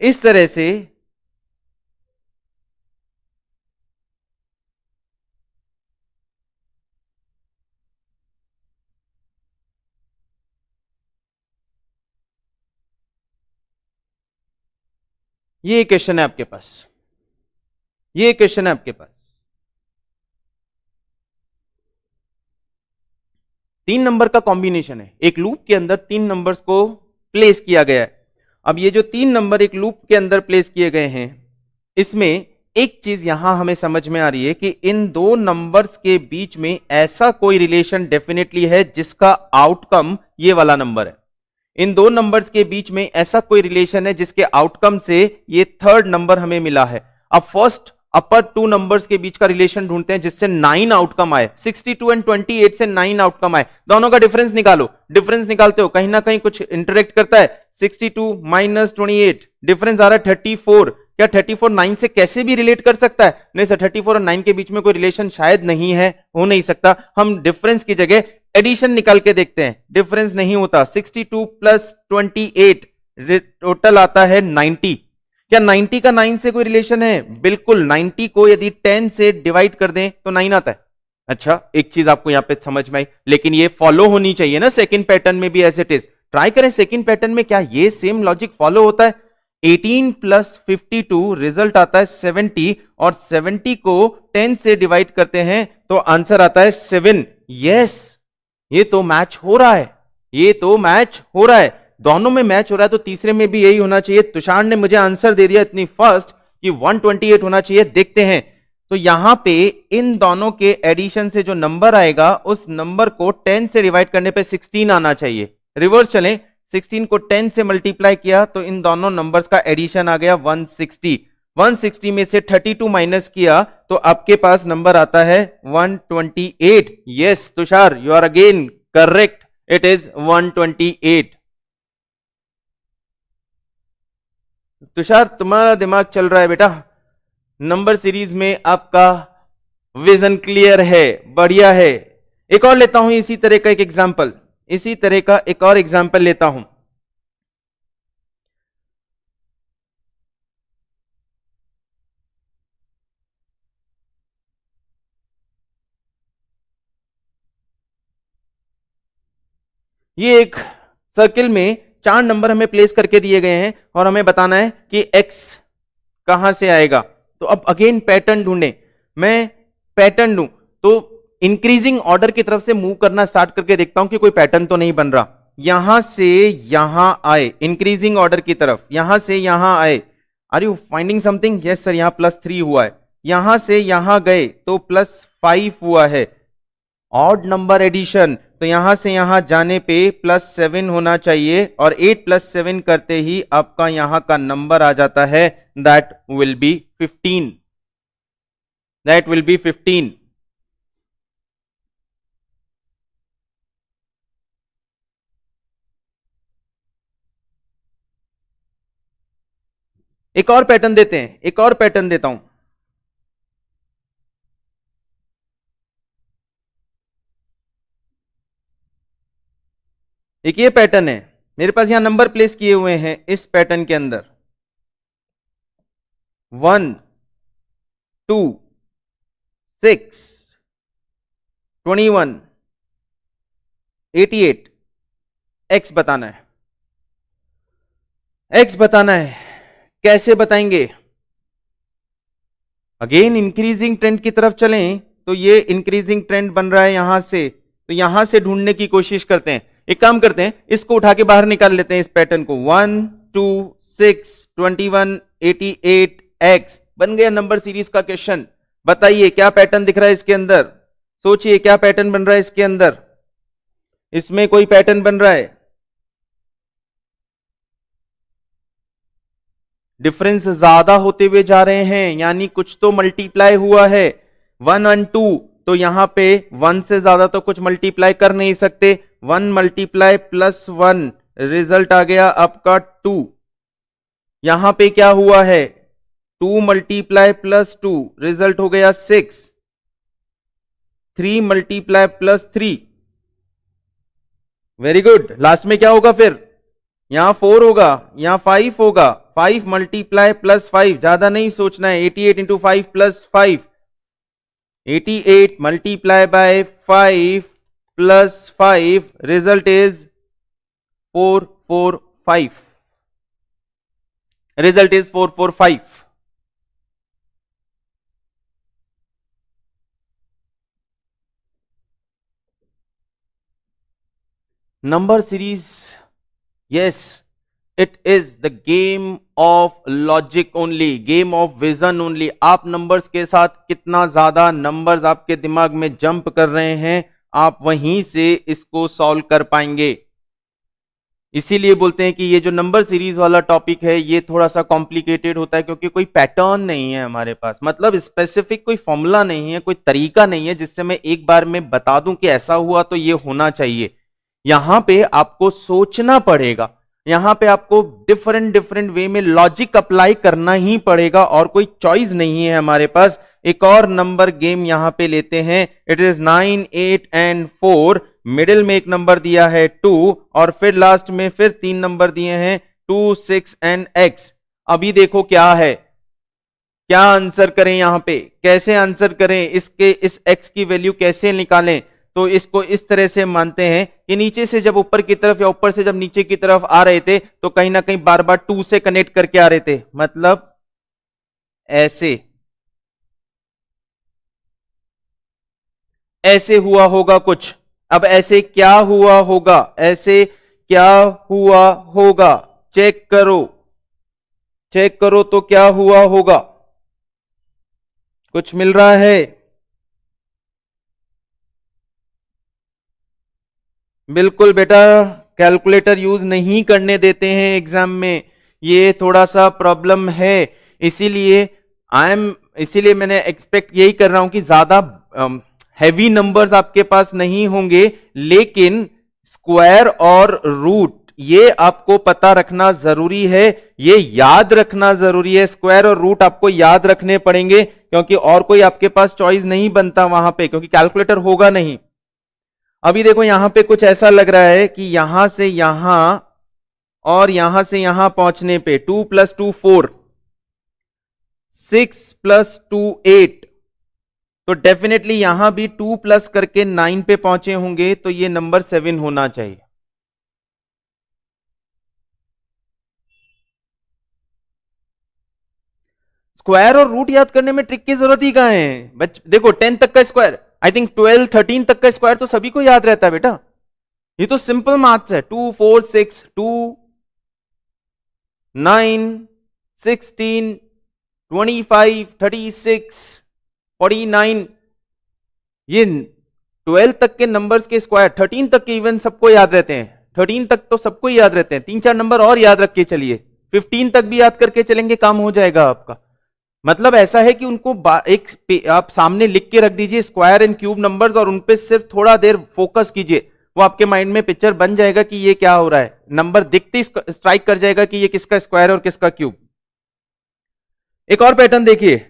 इस तरह से ये क्वेश्चन है आपके पास, ये क्वेश्चन है आपके पास। 3 नंबर का कॉम्बिनेशन है, एक लूप के अंदर 3 नंबर्स को प्लेस किया गया है। अब ये जो 3 नंबर एक लूप के अंदर प्लेस किए गए हैं, इसमें एक चीज यहां हमें समझ में आ रही है कि इन 2 नंबर्स के बीच में ऐसा कोई रिलेशन डेफिनेटली है जिसका आउटकम ये वाला नंबर है। इन 2 नंबर्स के बीच में ऐसा कोई रिलेशन है जिसके आउटकम से ये थर्ड नंबर हमें मिला है। अब फर्स्ट अपर 2 नंबर्स के बीच का रिलेशन ढूंढते हैं जिससे 9 आउटकम आए, 62 एंड 28 से 9 आउटकम आए। दोनों का डिफरेंस निकालो, डिफरेंस निकालते हो कहीं ना कहीं कुछ इंटरेक्ट करता है। 62 माइनस 28 डिफरेंस आ रहा है 34। क्या 34 9 से कैसे भी रिलेट कर सकता है? नहीं सर, 34 और 9 के बीच में कोई रिलेशन शायद नहीं है, हो नहीं सकता। हम डिफरेंस की जगह एडिशन निकाल के देखते हैं, डिफरेंस नहीं होता। 62 प्लस 28 टोटल आता है 90। क्या 90 का 9 से कोई रिलेशन है? बिल्कुल। 90 को यदि 10 से डिवाइड कर दें तो 9 आता है। अच्छा, एक चीज आपको यहां पे समझ में आई, लेकिन ये फॉलो होनी चाहिए ना सेकंड पैटर्न में भी एज इट इज। ट्राई करें सेकंड पैटर्न में क्या ये सेम लॉजिक फॉलो होता है? 18 प्लस 52 रिजल्ट आता है 70 और 70 को 10 से डिवाइड करते हैं तो आंसर आता है 7। यस, ये तो मैच हो रहा है, ये तो मैच हो रहा है, दोनों में मैच हो रहा है, तो तीसरे में भी यही होना चाहिए। तुषार ने मुझे आंसर दे दिया इतनी फास्ट कि 128 होना चाहिए। देखते हैं, तो यहां पे इन दोनों के एडिशन से जो नंबर आएगा उस नंबर को 10 से डिवाइड करने पे 16 आना चाहिए। रिवर्स चलें, 16 को 10 से मल्टीप्लाई किया तो इन दोनों नंबर्स का एडिशन आ गया 160। 160 में से 32 माइनस किया तो आपके पास नंबर आता है 128। Yes Tushar, you are again correct, it is 128। Tushar, तुम्हारा दिमाग चल रहा है बेटा, नंबर सीरीज में आपका विजन क्लियर है, बढ़िया है। एक और लेता हूं इसी तरह का एक एग्जांपल, इसी तरह का एक और एग्जांपल लेता हूं। ये एक सर्किल में 4 नंबर हमें प्लेस करके दिए गए हैं और हमें बताना है कि x कहां से आएगा। तो अब अगेन पैटर्न ढूंढे, मैं पैटर्न ढूं तो इंक्रीजिंग ऑर्डर की तरफ से मूव करना स्टार्ट करके देखता हूं कि कोई पैटर्न तो नहीं बन रहा। यहां से यहां आए, इंक्रीजिंग ऑर्डर की तरफ, यहां से यहां आए। Are you finding something? Yes sir, यहां +3 हुआ है। यहां से यहां गए तो +5 हुआ है। ऑड नंबर एडिशन, तो यहां से यहां जाने पे +7 होना चाहिए और 8 + 7 करते ही आपका यहां का नंबर आ जाता है, that will be 15। That will be 15। एक और पैटर्न देते हैं, एक और पैटर्न देता हूं। एक ये पैटर्न है, मेरे पास यहां नंबर प्लेस किए हुए हैं इस पैटर्न के अंदर 1 2 6 21 88। एक्स बताना है, एक्स बताना है। कैसे बताएंगे? अगेन इंक्रीजिंग ट्रेंड की तरफ चलें तो ये इंक्रीजिंग ट्रेंड बन रहा है यहां से, तो यहां से ढूंढने की कोशिश करते हैं। एक काम करते हैं, इसको उठा के बाहर निकाल लेते हैं इस पैटर्न को। 1 2 6 21 88 एक्स बन गया नंबर सीरीज का क्वेश्चन। बताइए क्या पैटर्न दिख रहा है इसके अंदर, सोचिए क्या पैटर्न बन रहा है इसके अंदर, इसमें कोई पैटर्न बन रहा है? डिफरेंस ज्यादा होते हुए जा रहे हैं, यानी कुछ तो मल्टीप्लाई हुआ है। 1 और 2, तो यहां पे 1 से ज्यादा तो कुछ मल्टीप्लाई कर नहीं सकते। 1 मल्टीप्लाई प्लस 1, रिजल्ट आ गया आपका 2। यहां पे क्या हुआ है? 2 मल्टीप्लाई प्लस 2, रिजल्ट हो गया 6। 3 multiply plus 3, very good. Last में क्या होगा फिर? यहां 4 होगा, यहां 5 होगा। 5 मल्टीप्लाई प्लस 5, ज्यादा नहीं सोचना है। 88 into 5 plus 5, 88 multiply by 5 plus 5, result is 445। Result is 445। Number series, yes, it is the game of logic only, game of vision only. आप नंबर्स के साथ कितना ज्यादा नंबर्स आपके दिमाग में जंप कर रहे हैं, आप वहीं से इसको सॉल्व कर पाएंगे। इसीलिए बोलते हैं कि ये जो नंबर सीरीज वाला टॉपिक है ये थोड़ा सा कॉम्प्लिकेटेड होता है, क्योंकि कोई पैटर्न नहीं है हमारे पास, मतलब स्पेसिफिक कोई फॉर्मूला नहीं है, कोई तरीका नहीं है जिससे मैं एक बार में बता दूं कि ऐसा हुआ तो ये होना चाहिए। यहां पे आपको सोचना पड़ेगा, यहां पे आपको डिफरेंट डिफरेंट वे में लॉजिक अप्लाई करना ही पड़ेगा, और कोई चॉइस नहीं है हमारे पास। एक और नंबर गेम यहां पे लेते हैं। It is 9, 8 and 4। मिडिल में एक नंबर दिया है 2, और फिर लास्ट में फिर 3 नंबर दिए हैं 2, 6 एंड x। अभी देखो क्या है, क्या आंसर करें यहां पे, कैसे आंसर करें, इसके इस x की वैल्यू कैसे निकालें? तो इसको इस तरह से मानते हैं कि नीचे से जब ऊपर की तरफ या ऊपर से जब नीचे की तरफ आ रहे थे तो कहीं ना कहीं बार बार 2 से कनेक्ट करके आ रहे थे, मतलब ऐसे ऐसे हुआ होगा कुछ। अब ऐसे क्या हुआ होगा, ऐसे क्या हुआ होगा? चेक करो, चेक करो तो क्या हुआ होगा? कुछ मिल रहा है? बिल्कुल बेटा, कैलकुलेटर यूज नहीं करने देते हैं एग्जाम में, ये थोड़ा सा प्रॉब्लम है। इसीलिए इसीलिए मैंने एक्सपेक्ट यही कर रहा हूं कि ज्यादा हैवी नंबर्स आपके पास नहीं होंगे, लेकिन स्क्वायर और रूट ये आपको पता रखना जरूरी है, ये याद रखना जरूरी है। स्क्वायर और रूट आपको याद रखने पड़ेंगे, क्योंकि और कोई आपके पास चॉइस नहीं बनता वहां पे, क्योंकि कैलकुलेटर होगा नहीं। अभी देखो यहां पे कुछ ऐसा लग रहा है कि यहां से यहां और यहां से यहां पहुंचने पे 2 + 2 4, 6 + 2 8, तो डेफिनेटली यहां भी 2 प्लस करके 9 पे पहुंचे होंगे, तो ये नंबर 7 होना चाहिए। स्क्वायर और रूट याद करने में ट्रिक की जरूरत ही कहां है? देखो 10 तक का स्क्वायर, आई थिंक 12 13 तक का स्क्वायर तो सभी को याद रहता है बेटा, ये तो सिंपल मैथ्स है। 2 4 6 2 9 16 25 36 49, ये 12 तक के नंबर्स के स्क्वायर, 13 तक के इवन सबको याद रहते हैं। 13 तक तो सबको याद रहते हैं, 3-4 नंबर और याद रख के चलिए, 15 तक भी याद करके चलेंगे, काम हो जाएगा आपका। मतलब ऐसा है कि उनको आप सामने लिख के रख दीजिए स्क्वायर एंड क्यूब नंबर्स, और उनपे सिर्फ थोड़ा देर फोकस कीजिए, वो आपके माइंड में पिक्चर बन जाएगा कि ये क्या हो रहा है, नंबर दिखते ही स्ट्राइक कर जाएगा कि ये किसका स्क्वायर और किसका क्यूब। एक और पैटर्न देखिए,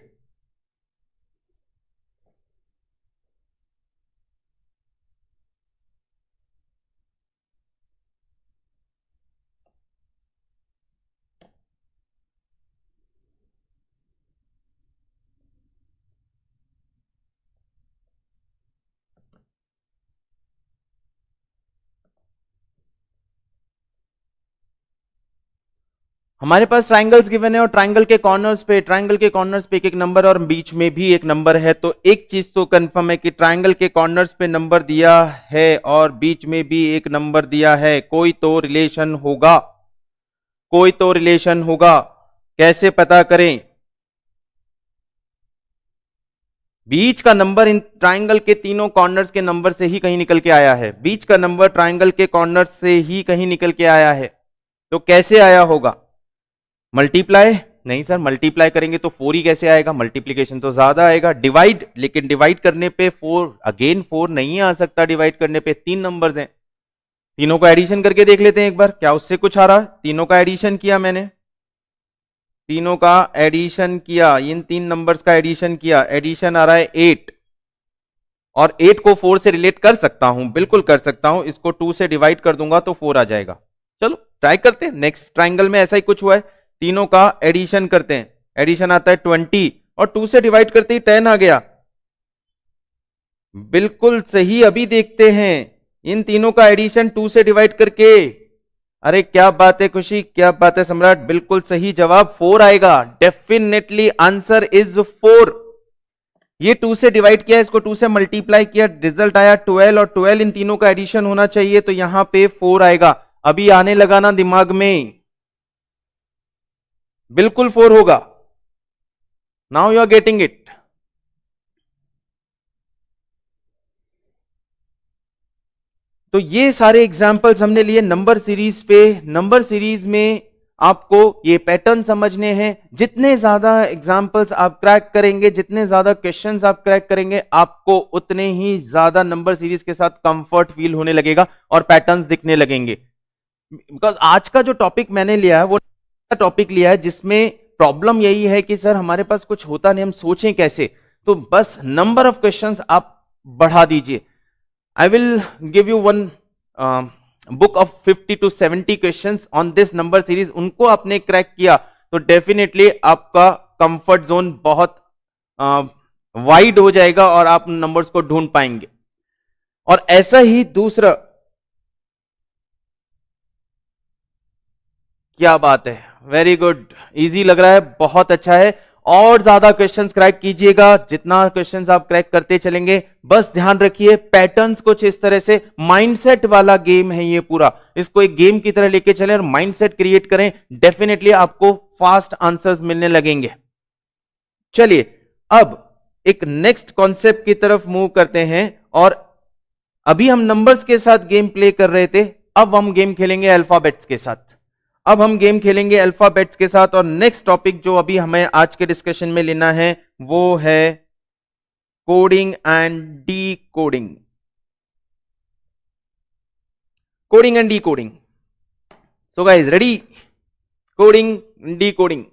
हमारे पास ट्राइंगल्स गिवन है, और ट्राइंगल के कॉर्नर्स पे एक एक नंबर और बीच में भी एक नंबर है। तो एक चीज तो कंफर्म है कि ट्राइंगल के कॉर्नर्स पे नंबर दिया है और बीच में भी एक नंबर दिया है, कोई तो रिलेशन होगा, कोई तो रिलेशन होगा। कैसे पता करें? बीच का नंबर इन ट्राइंगल के तीनों कॉर्नर्स के नंबर से ही कहीं निकल के आया है, बीच का नंबर ट्राइंगल के कॉर्नर से ही कहीं निकल के आया है, तो कैसे आया होगा? मल्टीप्लाई? नहीं सर, मल्टीप्लाई करेंगे तो 4 ही कैसे आएगा, मल्टीप्लीकेशन तो ज्यादा आएगा। डिवाइड? लेकिन डिवाइड करने पे 4 अगेन 4 नहीं आ सकता, डिवाइड करने पे 3 नंबर्स हैं। तीनों का एडिशन करके देख लेते हैं एक बार, क्या उससे कुछ आ रहा है? तीनों का एडिशन किया मैंने, तीनों का एडिशन किया, इन 3 नंबर्स का एडिशन किया, एडिशन आ रहा है 8, और 8 को 4 से रिलेट कर सकता हूं, बिल्कुल कर सकता हूं, इसको 2 से डिवाइड कर दूंगा तो 4 आ जाएगा। चलो ट्राई करते हैं, नेक्स्ट ट्राइंगल में ऐसा ही कुछ हुआ है, तीनों का एडिशन करते हैं, एडिशन आता है 20 और 2 से डिवाइड करते ही 10 आ गया, बिल्कुल सही। अभी देखते हैं इन तीनों का एडिशन 2 से डिवाइड करके, अरे क्या बात है खुशी, क्या बात है सम्राट, बिल्कुल सही जवाब 4 आएगा, डेफिनेटली आंसर इज 4। ये 2 से डिवाइड किया, इसको 2 से मल्टीप्लाई किया, रिजल्ट आया 12, और 12 इन तीनों का एडिशन होना चाहिए, तो यहां पे 4 आएगा। अभी आने लगा ना दिमाग में, बिल्कुल 4 होगा। Now you are getting it. तो ये सारे एग्जाम्पल्स हमने लिए नंबर सीरीज पे। नंबर सीरीज में आपको ये पैटर्न समझने हैं, जितने ज्यादा एग्जाम्पल्स आप क्रैक करेंगे, जितने ज्यादा क्वेश्चंस आप क्रैक करेंगे, आपको उतने ही ज्यादा नंबर सीरीज के साथ कंफर्ट फील होने लगेगा और पैटर्न्स दिखने लगेंगे। बिकॉज आज का जो टॉपिक मैंने लिया है वो टॉपिक लिया है जिसमें प्रॉब्लम यही है कि सर हमारे पास कुछ होता नहीं, हम सोचें कैसे, तो बस नंबर ऑफ क्वेश्चंस आप बढ़ा दीजिए। I will give you one book of 50 to 70 questions on this number series। उनको आपने क्रैक किया तो डेफिनेटली आपका कंफर्ट जोन बहुत वाइड हो जाएगा और आप नंबर्स को ढूंढ पाएंगे। और ऐसा ही दूसरा, क्या बात है, वेरी गुड, इजी लग रहा है, बहुत अच्छा है। और ज्यादा क्वेश्चंस क्रैक कीजिएगा, जितना क्वेश्चंस आप क्रैक करते चलेंगे, बस ध्यान रखिए पैटर्न्स कुछ इस तरह से, माइंडसेट वाला गेम है ये पूरा, इसको एक गेम की तरह लेके चलें और माइंडसेट क्रिएट करें, डेफिनेटली आपको फास्ट आंसर्स मिलने लगेंगे। चलिए अब एक नेक्स्ट कॉन्सेप्ट की तरफ मूव करते हैं, और अभी हम नंबर्स के साथ गेम प्ले कर रहे थे, अब हम गेम खेलेंगे अल्फाबेट्स के साथ। अब हम गेम खेलेंगे अल्फाबेट्स के साथ, और नेक्स्ट टॉपिक जो अभी हमें आज के डिस्कशन में लेना है वो है coding and D coding. Coding and D coding. So guys ready? Coding D coding.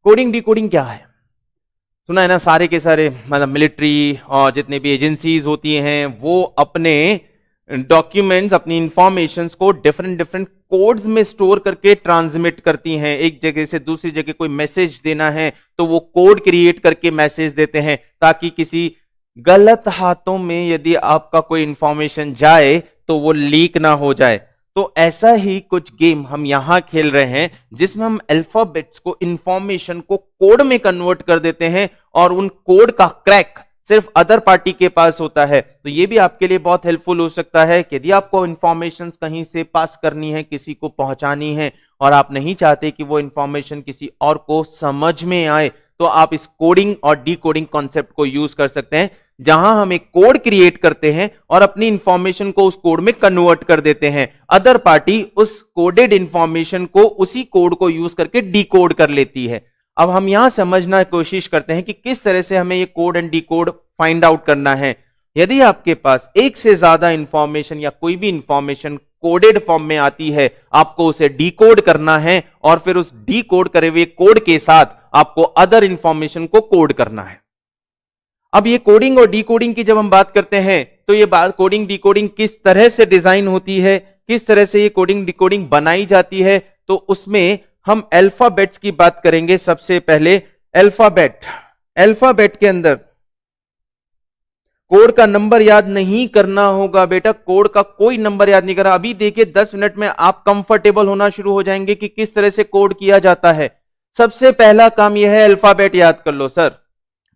Coding D coding क्या है? सुना है ना, सारे के सारे मतलब मिलिट्री और जितने भी एजेंसीज होती हैं वो अपने डॉक्यूमेंट्स, अपनी इंफॉर्मेशंस को डिफरेंट डिफरेंट कोड्स में स्टोर करके ट्रांसमिट करती हैं। एक जगह से दूसरी जगह कोई मैसेज देना है तो वो कोड क्रिएट करके मैसेज देते हैं, ताकि किसी गलत हाथों में यदि आपका कोई इंफॉर्मेशन जाए तो वो लीक ना हो जाए। तो ऐसा ही कुछ गेम हम यहां खेल रहे हैं जिसमें हम अल्फाबेट्स को, इंफॉर्मेशन को कोड में कन्वर्ट कर देते हैं, और उन कोड का क्रैक सिर्फ अदर पार्टी के पास होता है। तो ये भी आपके लिए बहुत हेल्पफुल हो सकता है कि यदि आपको इंफॉर्मेशन कहीं से पास करनी है, किसी को पहुंचानी है, और आप नहीं चाहते कि वो इंफॉर्मेशन किसी और को समझ में आए, तो आप इस कोडिंग और डी कोडिंग कॉन्सेप्ट को यूज कर सकते हैं, जहां हम एक कोड क्रिएट करते हैं और अपनी इंफॉर्मेशन को उस कोड में कन्वर्ट कर देते हैं। अदर पार्टी उस कोडेड इंफॉर्मेशन को उसी कोड को यूज करके डिकोड कर लेती है। अब हम यहां समझना कोशिश करते हैं कि किस तरह से हमें ये code and decode find out करना है। यदि आपके पास एक से ज्यादा इंफॉर्मेशन या कोई भी इंफॉर्मेशन कोडेड फॉर्म में आती है, आपको उसे डिकोड करना है, और फिर उस डिकोड करे हुए कोड के साथ आपको अदर इंफॉर्मेशन को कोड करना है। अब ये कोडिंग और डिकोडिंग की जब हम बात करते हैं, तो ये बात कोडिंग डिकोडिंग किस तरह से डिजाइन होती है, किस तरह से ये कोडिंग डिकोडिंग बनाई जाती है, तो उसमें हम अल्फाबेट्स की बात करेंगे। सबसे पहले अल्फाबेट, अल्फाबेट के अंदर कोड का नंबर याद नहीं करना होगा बेटा, कोड का कोई नंबर याद नहीं करना। अभी देखिए 10 मिनट में आप कंफर्टेबल होना शुरू हो जाएंगे कि किस तरह से कोड किया जाता है। सबसे पहला काम यह है अल्फाबेट याद कर लो सर,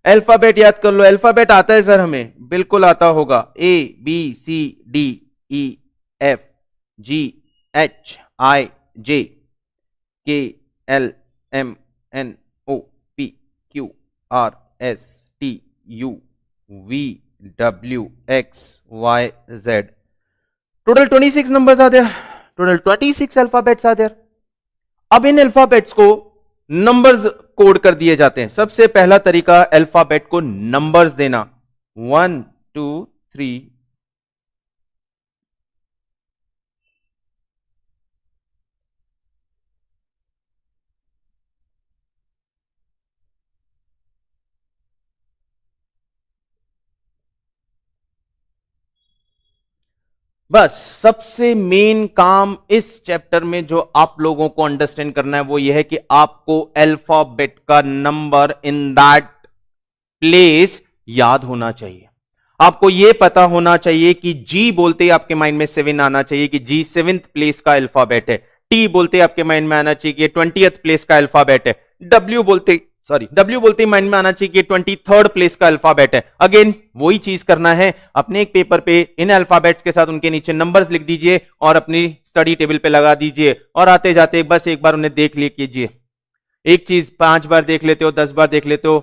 अल्फाबेट याद कर लो। अल्फाबेट आता है सर हमें, बिल्कुल आता होगा, ABCDEFGHIJKLMNOPQ R S T U V W X Y Z. Total 26 numbers are there. Total 26 alphabets are there. अब इन अल्फाबेट्स को नंबर्स कोड कर दिए जाते हैं. सबसे पहला तरीका अल्फाबेट को नंबर्स देना. 1 2 3. बस सबसे मेन काम इस चैप्टर में जो आप लोगों को अंडरस्टैंड करना है वो ये है कि आपको अल्फाबेट का नंबर इन दैट प्लेस याद होना चाहिए. आपको यह पता होना चाहिए कि जी बोलते ही आपके माइंड में 7 आना चाहिए कि जी 7th प्लेस का अल्फाबेट है. टी बोलते ही आपके माइंड में आना चाहिए कि 20th प्लेस का अल्फाबेट है. डब्ल्यू बोलते ही माइंड में आना चाहिए कि 23rd प्लेस का अल्फाबेट है. अगेन वही चीज करना है. अपने एक पेपर पे इन अल्फाबेट्स के साथ उनके नीचे नंबर्स लिख दीजिए और अपनी स्टडी टेबल पे लगा दीजिए और आते जाते बस एक बार उन्हें देख लिया कीजिए. एक चीज 5 बार देख लेते हो, 10 बार देख लेते हो,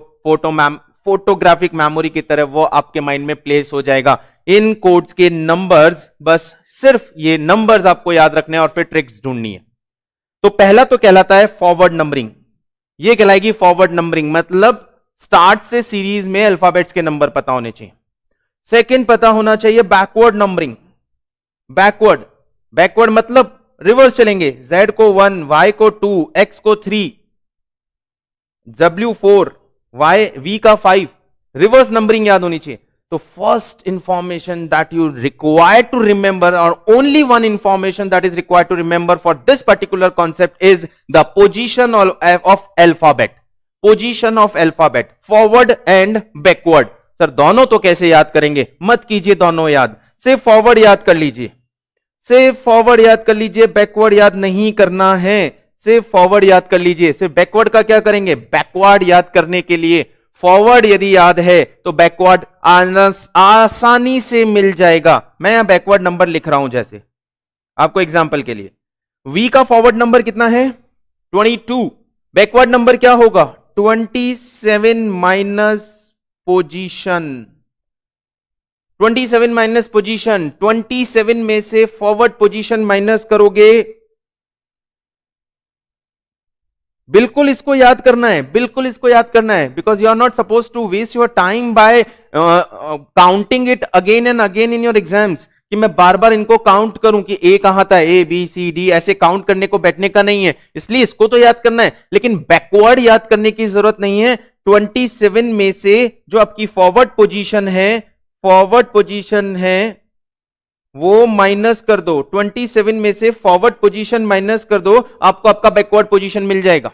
फोटोग्राफिक मेमोरी की तरह वो आपके माइंड में प्लेस हो जाएगा. इन कोड्स के नंबर्स, बस सिर्फ ये नंबर्स आपको याद रखने हैं और फिर ट्रिक्स ढूंढनी है. तो पहला तो कहलाता है फॉरवर्ड नंबरिंग. ये कहलाएगी फॉरवर्ड नंबरिंग, मतलब स्टार्ट से सीरीज में अल्फाबेट्स के नंबर पता होने चाहिए. सेकंड पता होना चाहिए बैकवर्ड नंबरिंग. बैकवर्ड मतलब रिवर्स चलेंगे. Z को 1, Y को 2, X को 3, W 4, V का 5. रिवर्स नंबरिंग याद होनी चाहिए. तो first information that you require to remember और only one information that is required to remember for this particular concept is the position of alphabet. Position of alphabet, forward and backward. Sir दोनों तो कैसे याद करेंगे? मत कीजिए दोनों याद, सिर्फ फॉरवर्ड याद कर लीजिए. सिर्फ फॉरवर्ड याद कर लीजिए, बैकवर्ड याद नहीं करना है. सिर्फ फॉरवर्ड याद कर लीजिए. सिर्फ बैकवर्ड का क्या करेंगे? बैकवर्ड याद करने के लिए फॉरवर्ड यदि याद है तो बैकवर्ड आसानी से मिल जाएगा. मैं यहां बैकवर्ड नंबर लिख रहा हूं जैसे आपको एग्जांपल के लिए. V का फॉरवर्ड नंबर कितना है? 22. बैकवर्ड नंबर क्या होगा? 27 माइनस पोजीशन. 27 minus position. 27 में से फॉरवर्ड पोजीशन माइनस करोगे. बिल्कुल इसको याद करना है, बिल्कुल इसको याद करना है. Because you are not suppose to waste your time by counting it again and again in your exams. कि मैं बार बार इनको काउंट करूं कि ए कहां था, ए बी सी डी, ऐसे काउंट करने को बैठने का नहीं है. इसलिए इसको तो याद करना है, लेकिन बैकवर्ड याद करने की जरूरत नहीं है. 27 में से जो आपकी फॉरवर्ड पोजीशन है वो माइनस कर दो. 27 में से फॉरवर्ड पोजीशन माइनस कर दो, आपको आपका बैकवर्ड पोजीशन मिल जाएगा.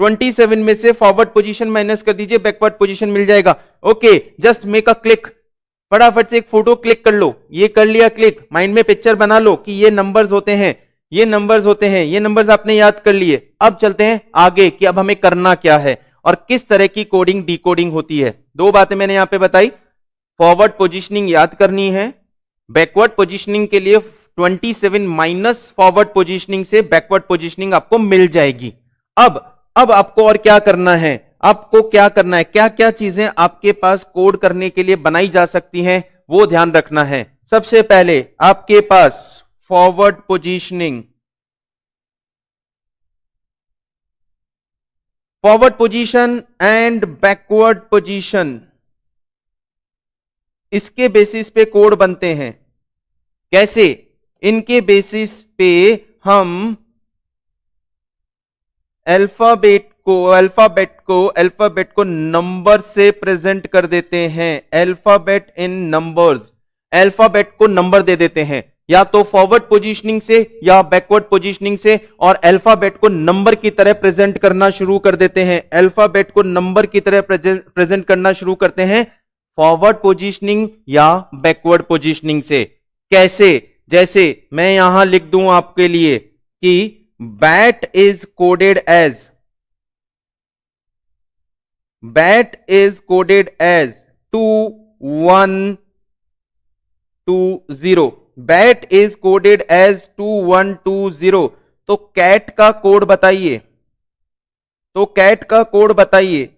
27 में से फॉरवर्ड पोजीशन माइनस कर दीजिए, बैकवर्ड पोजीशन मिल जाएगा. Okay, just make a click. फटाफट से एक फोटो क्लिक कर लो. ये कर लिया क्लिक, माइंड में पिक्चर बना लो कि ये नंबर्स होते हैं, ये नंबर्स होते हैं, ये नंबर्स आपने याद कर लिए. अब चलते हैं आगे कि अब हमें करना क्या है और किस तरह की कोडिंग डिकोडिंग होती है. 2 बातें मैंने यहां पे बताई. फॉरवर्ड पोजीशनिंग याद करनी है. बैकवर्ड पोजीशनिंग के लिए 27 माइनस फॉरवर्ड पोजीशनिंग से बैकवर्ड पोजीशनिंग आपको मिल जाएगी. अब आपको और क्या करना है? आपको क्या करना है, क्या क्या चीजें आपके पास कोड करने के लिए बनाई जा सकती हैं वो ध्यान रखना है. सबसे पहले आपके पास forward position and backward position, इसके बेसिस पे कोड बनते हैं. कैसे? इनके बेसिस पे हम अल्फाबेट को नंबर से प्रेजेंट कर देते हैं. अल्फाबेट इन नंबर्स, अल्फाबेट को नंबर दे देते हैं या तो फॉरवर्ड पोजीशनिंग से या बैकवर्ड पोजीशनिंग से, और अल्फाबेट को नंबर की तरह प्रेजेंट करना शुरू कर देते हैं. अल्फाबेट को नंबर की तरह प्रेजेंट करना शुरू करते हैं फॉरवर्ड पोजीशनिंग या बैकवर्ड पोजीशनिंग से. कैसे? जैसे मैं यहां लिख दूं आपके लिए कि bat is coded as 2120. Bat is coded as 2120. तो कैट का कोड बताइए.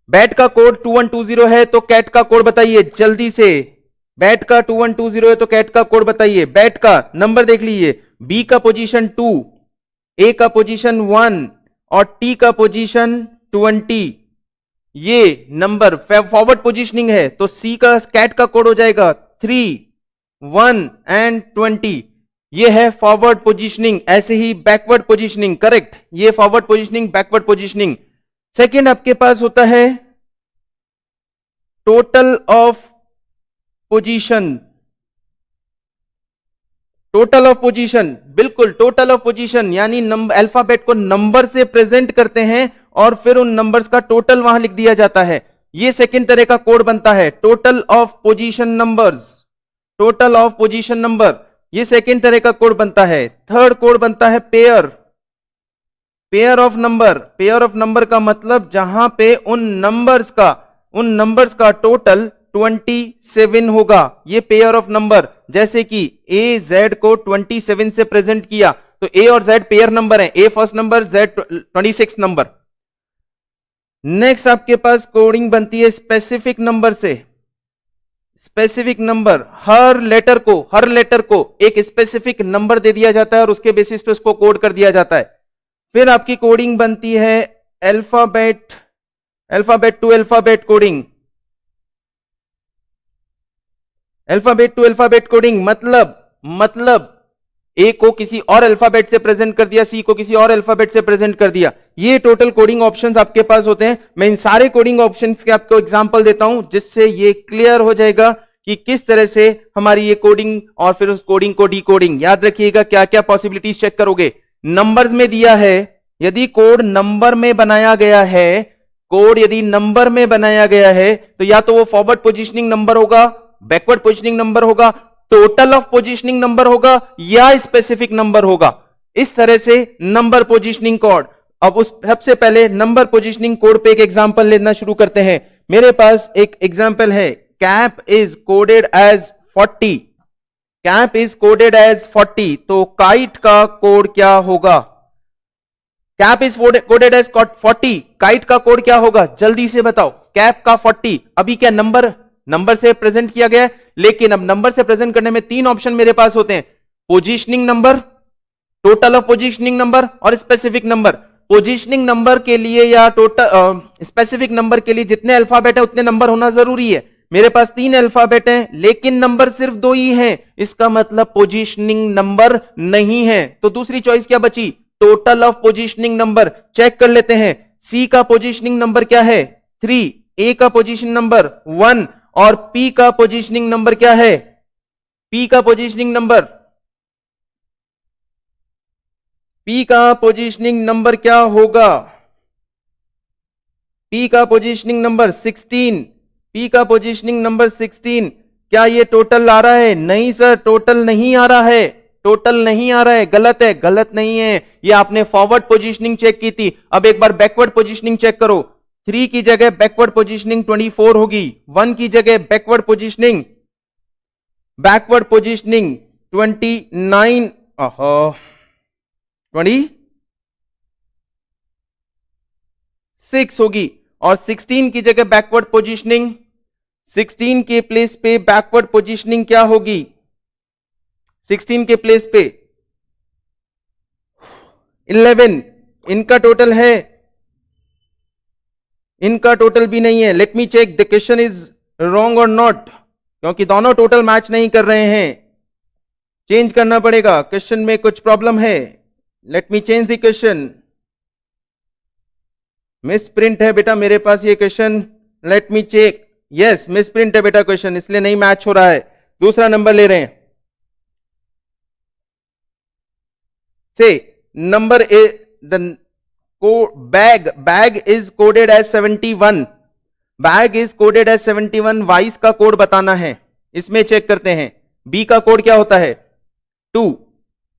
बैट का कोड 2120 है तो कैट का कोड बताइए जल्दी से। बैट का 2120 है तो कैट का कोड बताइए। बैट का नंबर देख लीजिए, बी का पोजीशन 2, ए का पोजीशन 1 और टी का पोजीशन 20। ये नंबर फॉरवर्ड पोजीशनिंग है तो सी का कैट का कोड हो जाएगा 3, 1 एंड 20। ये है फॉरवर्ड पोजीशनिंग। ऐसे ही बैकवर्ड पोजीशनिंग, करेक्ट, ये forward positioning, backward positioning. Second आपके पास होता है total of position. Total of position, बिल्कुल टोटल ऑफ पोजीशन, यानी अल्फाबेट को नंबर से प्रेजेंट करते हैं और फिर उन नंबर्स का टोटल वहां लिख दिया जाता है। ये सेकंड तरह का कोड बनता है, total of position numbers. Total of position number, ये सेकंड तरह का कोड बनता है। थर्ड कोड बनता है pair. Pair of number. Pair of number का मतलब जहां पे उन नंबर्स का टोटल 27 होगा, ये पेयर ऑफ नंबर। जैसे कि ए जेड को 27 से प्रेजेंट किया तो ए और जेड पेयर नंबर है, A first number, Z 26 number. Next आपके पास कोडिंग बनती है स्पेसिफिक नंबर से। स्पेसिफिक नंबर, हर लेटर को एक स्पेसिफिक नंबर दे दिया जाता है और उसके बेसिस पे उसको कोड कर दिया जाता है। फिर आपकी कोडिंग बनती है alphabet to alphabet coding. Alphabet to alphabet coding मतलब ए को किसी और अल्फाबेट से प्रेजेंट कर दिया, सी को किसी और अल्फाबेट से प्रेजेंट कर दिया। ये टोटल कोडिंग ऑप्शंस आपके पास होते हैं। मैं इन सारे कोडिंग ऑप्शंस के आपको एग्जांपल देता हूं जिससे ये क्लियर हो जाएगा कि किस तरह से हमारी ये कोडिंग और फिर उस कोडिंग को डीकोडिंग। याद रखिएगा क्या क्या पॉसिबिलिटीज चेक करोगे। नंबर्स में दिया है, यदि कोड नंबर में बनाया गया है, कोड यदि नंबर में बनाया गया है तो या तो वो फॉरवर्ड पोजीशनिंग नंबर होगा, बैकवर्ड पोजीशनिंग नंबर होगा, टोटल ऑफ पोजीशनिंग नंबर होगा या स्पेसिफिक नंबर होगा। इस तरह से नंबर पोजीशनिंग कोड। अब उस सबसे पहले नंबर पोजीशनिंग कोड पे एक एग्जांपल लेना शुरू करते हैं। मेरे पास एक एग्जांपल है, cap is coded as 40। Cap is coded as 40 तो काइट का कोड क्या होगा? Cap is coded as 40, kite का कोड क्या होगा? जल्दी से बताओ। कैप का 40 अभी क्या नंबर से प्रेजेंट किया गया है, लेकिन अब नंबर से प्रेजेंट करने में तीन ऑप्शन मेरे पास होते हैं, positioning number, total of positioning number और स्पेसिफिक नंबर। पोजीशनिंग नंबर के लिए या टोटल स्पेसिफिक नंबर के लिए जितने अल्फाबेट है उतने नंबर होना जरूरी है। मेरे पास 3 अल्फाबेट हैं लेकिन नंबर सिर्फ 2 ही हैं, इसका मतलब पोजीशनिंग नंबर नहीं है। तो दूसरी चॉइस क्या बची? Total of positioning number. Check कर लेते हैं, सी का पोजीशनिंग नंबर क्या है? 3, ए का पोजीशन नंबर 1 और पी का पोजीशनिंग नंबर क्या है? पी का पोजीशनिंग नंबर क्या होगा? पी का पोजीशनिंग नंबर 16। पी का पोजीशनिंग नंबर 16। क्या ये टोटल आ रहा है? नहीं सर, टोटल नहीं आ रहा है। टोटल नहीं आ रहा है, गलत है, गलत नहीं है। ये आपने फॉरवर्ड पोजीशनिंग चेक की थी। अब एक बार बैकवर्ड पोजीशनिंग चेक करो। 3 की जगह बैकवर्ड पोजीशनिंग 24 होगी, 1 की जगह बैकवर्ड पोजीशनिंग 29 26 होगी और 16 की जगह बैकवर्ड पोजीशनिंग, 16 के प्लेस पे बैकवर्ड पोजीशनिंग क्या होगी? 16 के प्लेस पे 11। इनका टोटल है? इनका टोटल भी नहीं है। Let me check the question is wrong और नॉट, क्योंकि दोनों टोटल मैच नहीं कर रहे हैं। चेंज करना पड़ेगा, क्वेश्चन में कुछ प्रॉब्लम है। Let me change the question. Misprint है बेटा मेरे पास ये question. Let me check. Yes, misprint है बेटा क्वेश्चन, इसलिए नहीं मैच हो रहा है। दूसरा नंबर ले रहे हैं। से number the bag is coded as 71। Bag is coded as 71। Vice का कोड बताना है। इसमें चेक करते हैं, बी का कोड क्या होता है? 2,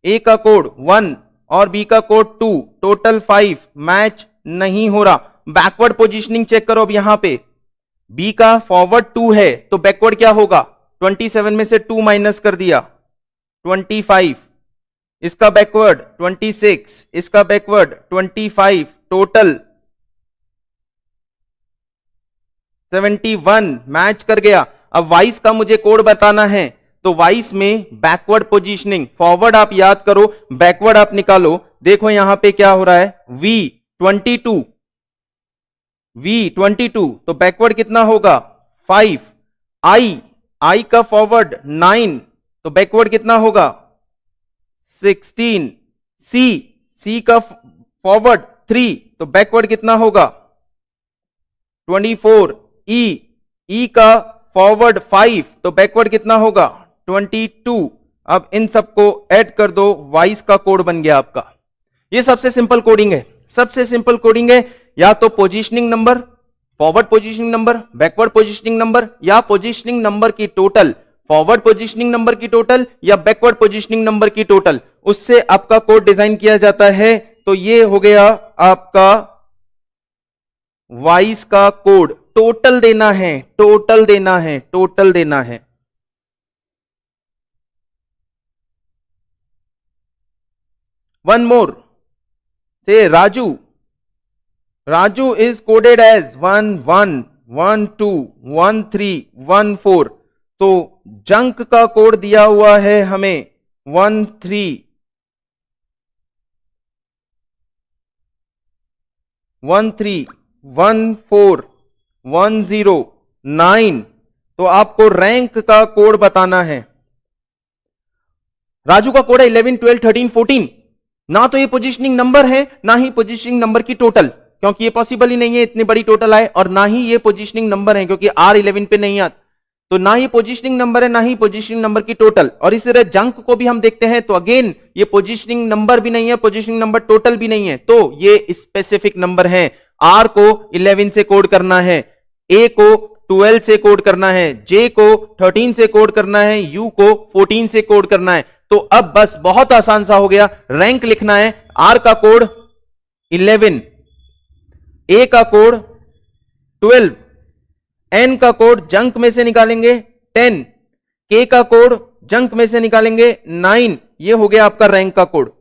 ए का कोड 1 और बी का कोड 2, टोटल 5। मैच नहीं हो रहा। बैकवर्ड पोजीशनिंग चेक करो। अब यहां पे बी का फॉरवर्ड 2 है तो बैकवर्ड क्या होगा? 27 में से 2 माइनस कर दिया, 25। इसका बैकवर्ड 26, इसका बैकवर्ड 25, टोटल 71 मैच कर गया। अब वाइस का मुझे कोड बताना है, तो वाइस में बैकवर्ड पोजीशनिंग, फॉरवर्ड आप याद करो, बैकवर्ड आप निकालो। देखो यहां पे क्या हो रहा है, V22, V22 तो बैकवर्ड कितना होगा 5, I का फॉरवर्ड 9 तो बैकवर्ड कितना होगा 16, C का फॉरवर्ड 3 तो बैकवर्ड कितना होगा 24, E का फॉरवर्ड 5 तो बैकवर्ड कितना होगा 22। अब इन सबको ऐड कर दो, वाइस का कोड बन गया आपका। ये सबसे सिंपल कोडिंग है, सबसे सिंपल कोडिंग है। या तो positioning number, forward positioning number, backward positioning number, या पोजीशनिंग नंबर की टोटल, फॉरवर्ड पोजीशनिंग नंबर की टोटल या बैकवर्ड पोजीशनिंग नंबर की टोटल, उससे आपका कोड डिजाइन किया जाता है। तो ये हो गया आपका वाइस का कोड। टोटल देना है, टोटल देना है, टोटल देना है। वन मोर, से Raju is coded as 1 1 1 2 1 3 1 4। तो जंक का कोड दिया हुआ है हमें 1 3 1 3 1 4 1 0 9। तो आपको रैंक का कोड बताना है। राजू का कोड है 11 12 13 14। ना तो ये पोजीशनिंग नंबर है, ना ही पोजीशनिंग नंबर की टोटल, क्योंकि ये पॉसिबल ही नहीं है इतनी बड़ी टोटल आए, और ना ही ये पोजीशनिंग नंबर है क्योंकि R11 पे नहीं आता। तो ना ही पोजीशनिंग नंबर है, ना ही पोजीशनिंग नंबर की टोटल। और इसी तरह जंक को भी हम देखते हैं तो अगेन ये पोजीशनिंग नंबर भी नहीं है, पोजीशनिंग नंबर टोटल भी नहीं है। तो ये स्पेसिफिक नंबर है। R को 11 से कोड करना है, A को 12 से कोड करना है, J को 13 से कोड करना है, U को 14 से कोड करना है। तो अब बस बहुत आसान सा हो गया, रैंक लिखना है। R का कोड 11, A का कोड 12, N का कोड जंक में से निकालेंगे 10, K का कोड जंक में से निकालेंगे 9। ये हो गया आपका रैंक का कोड।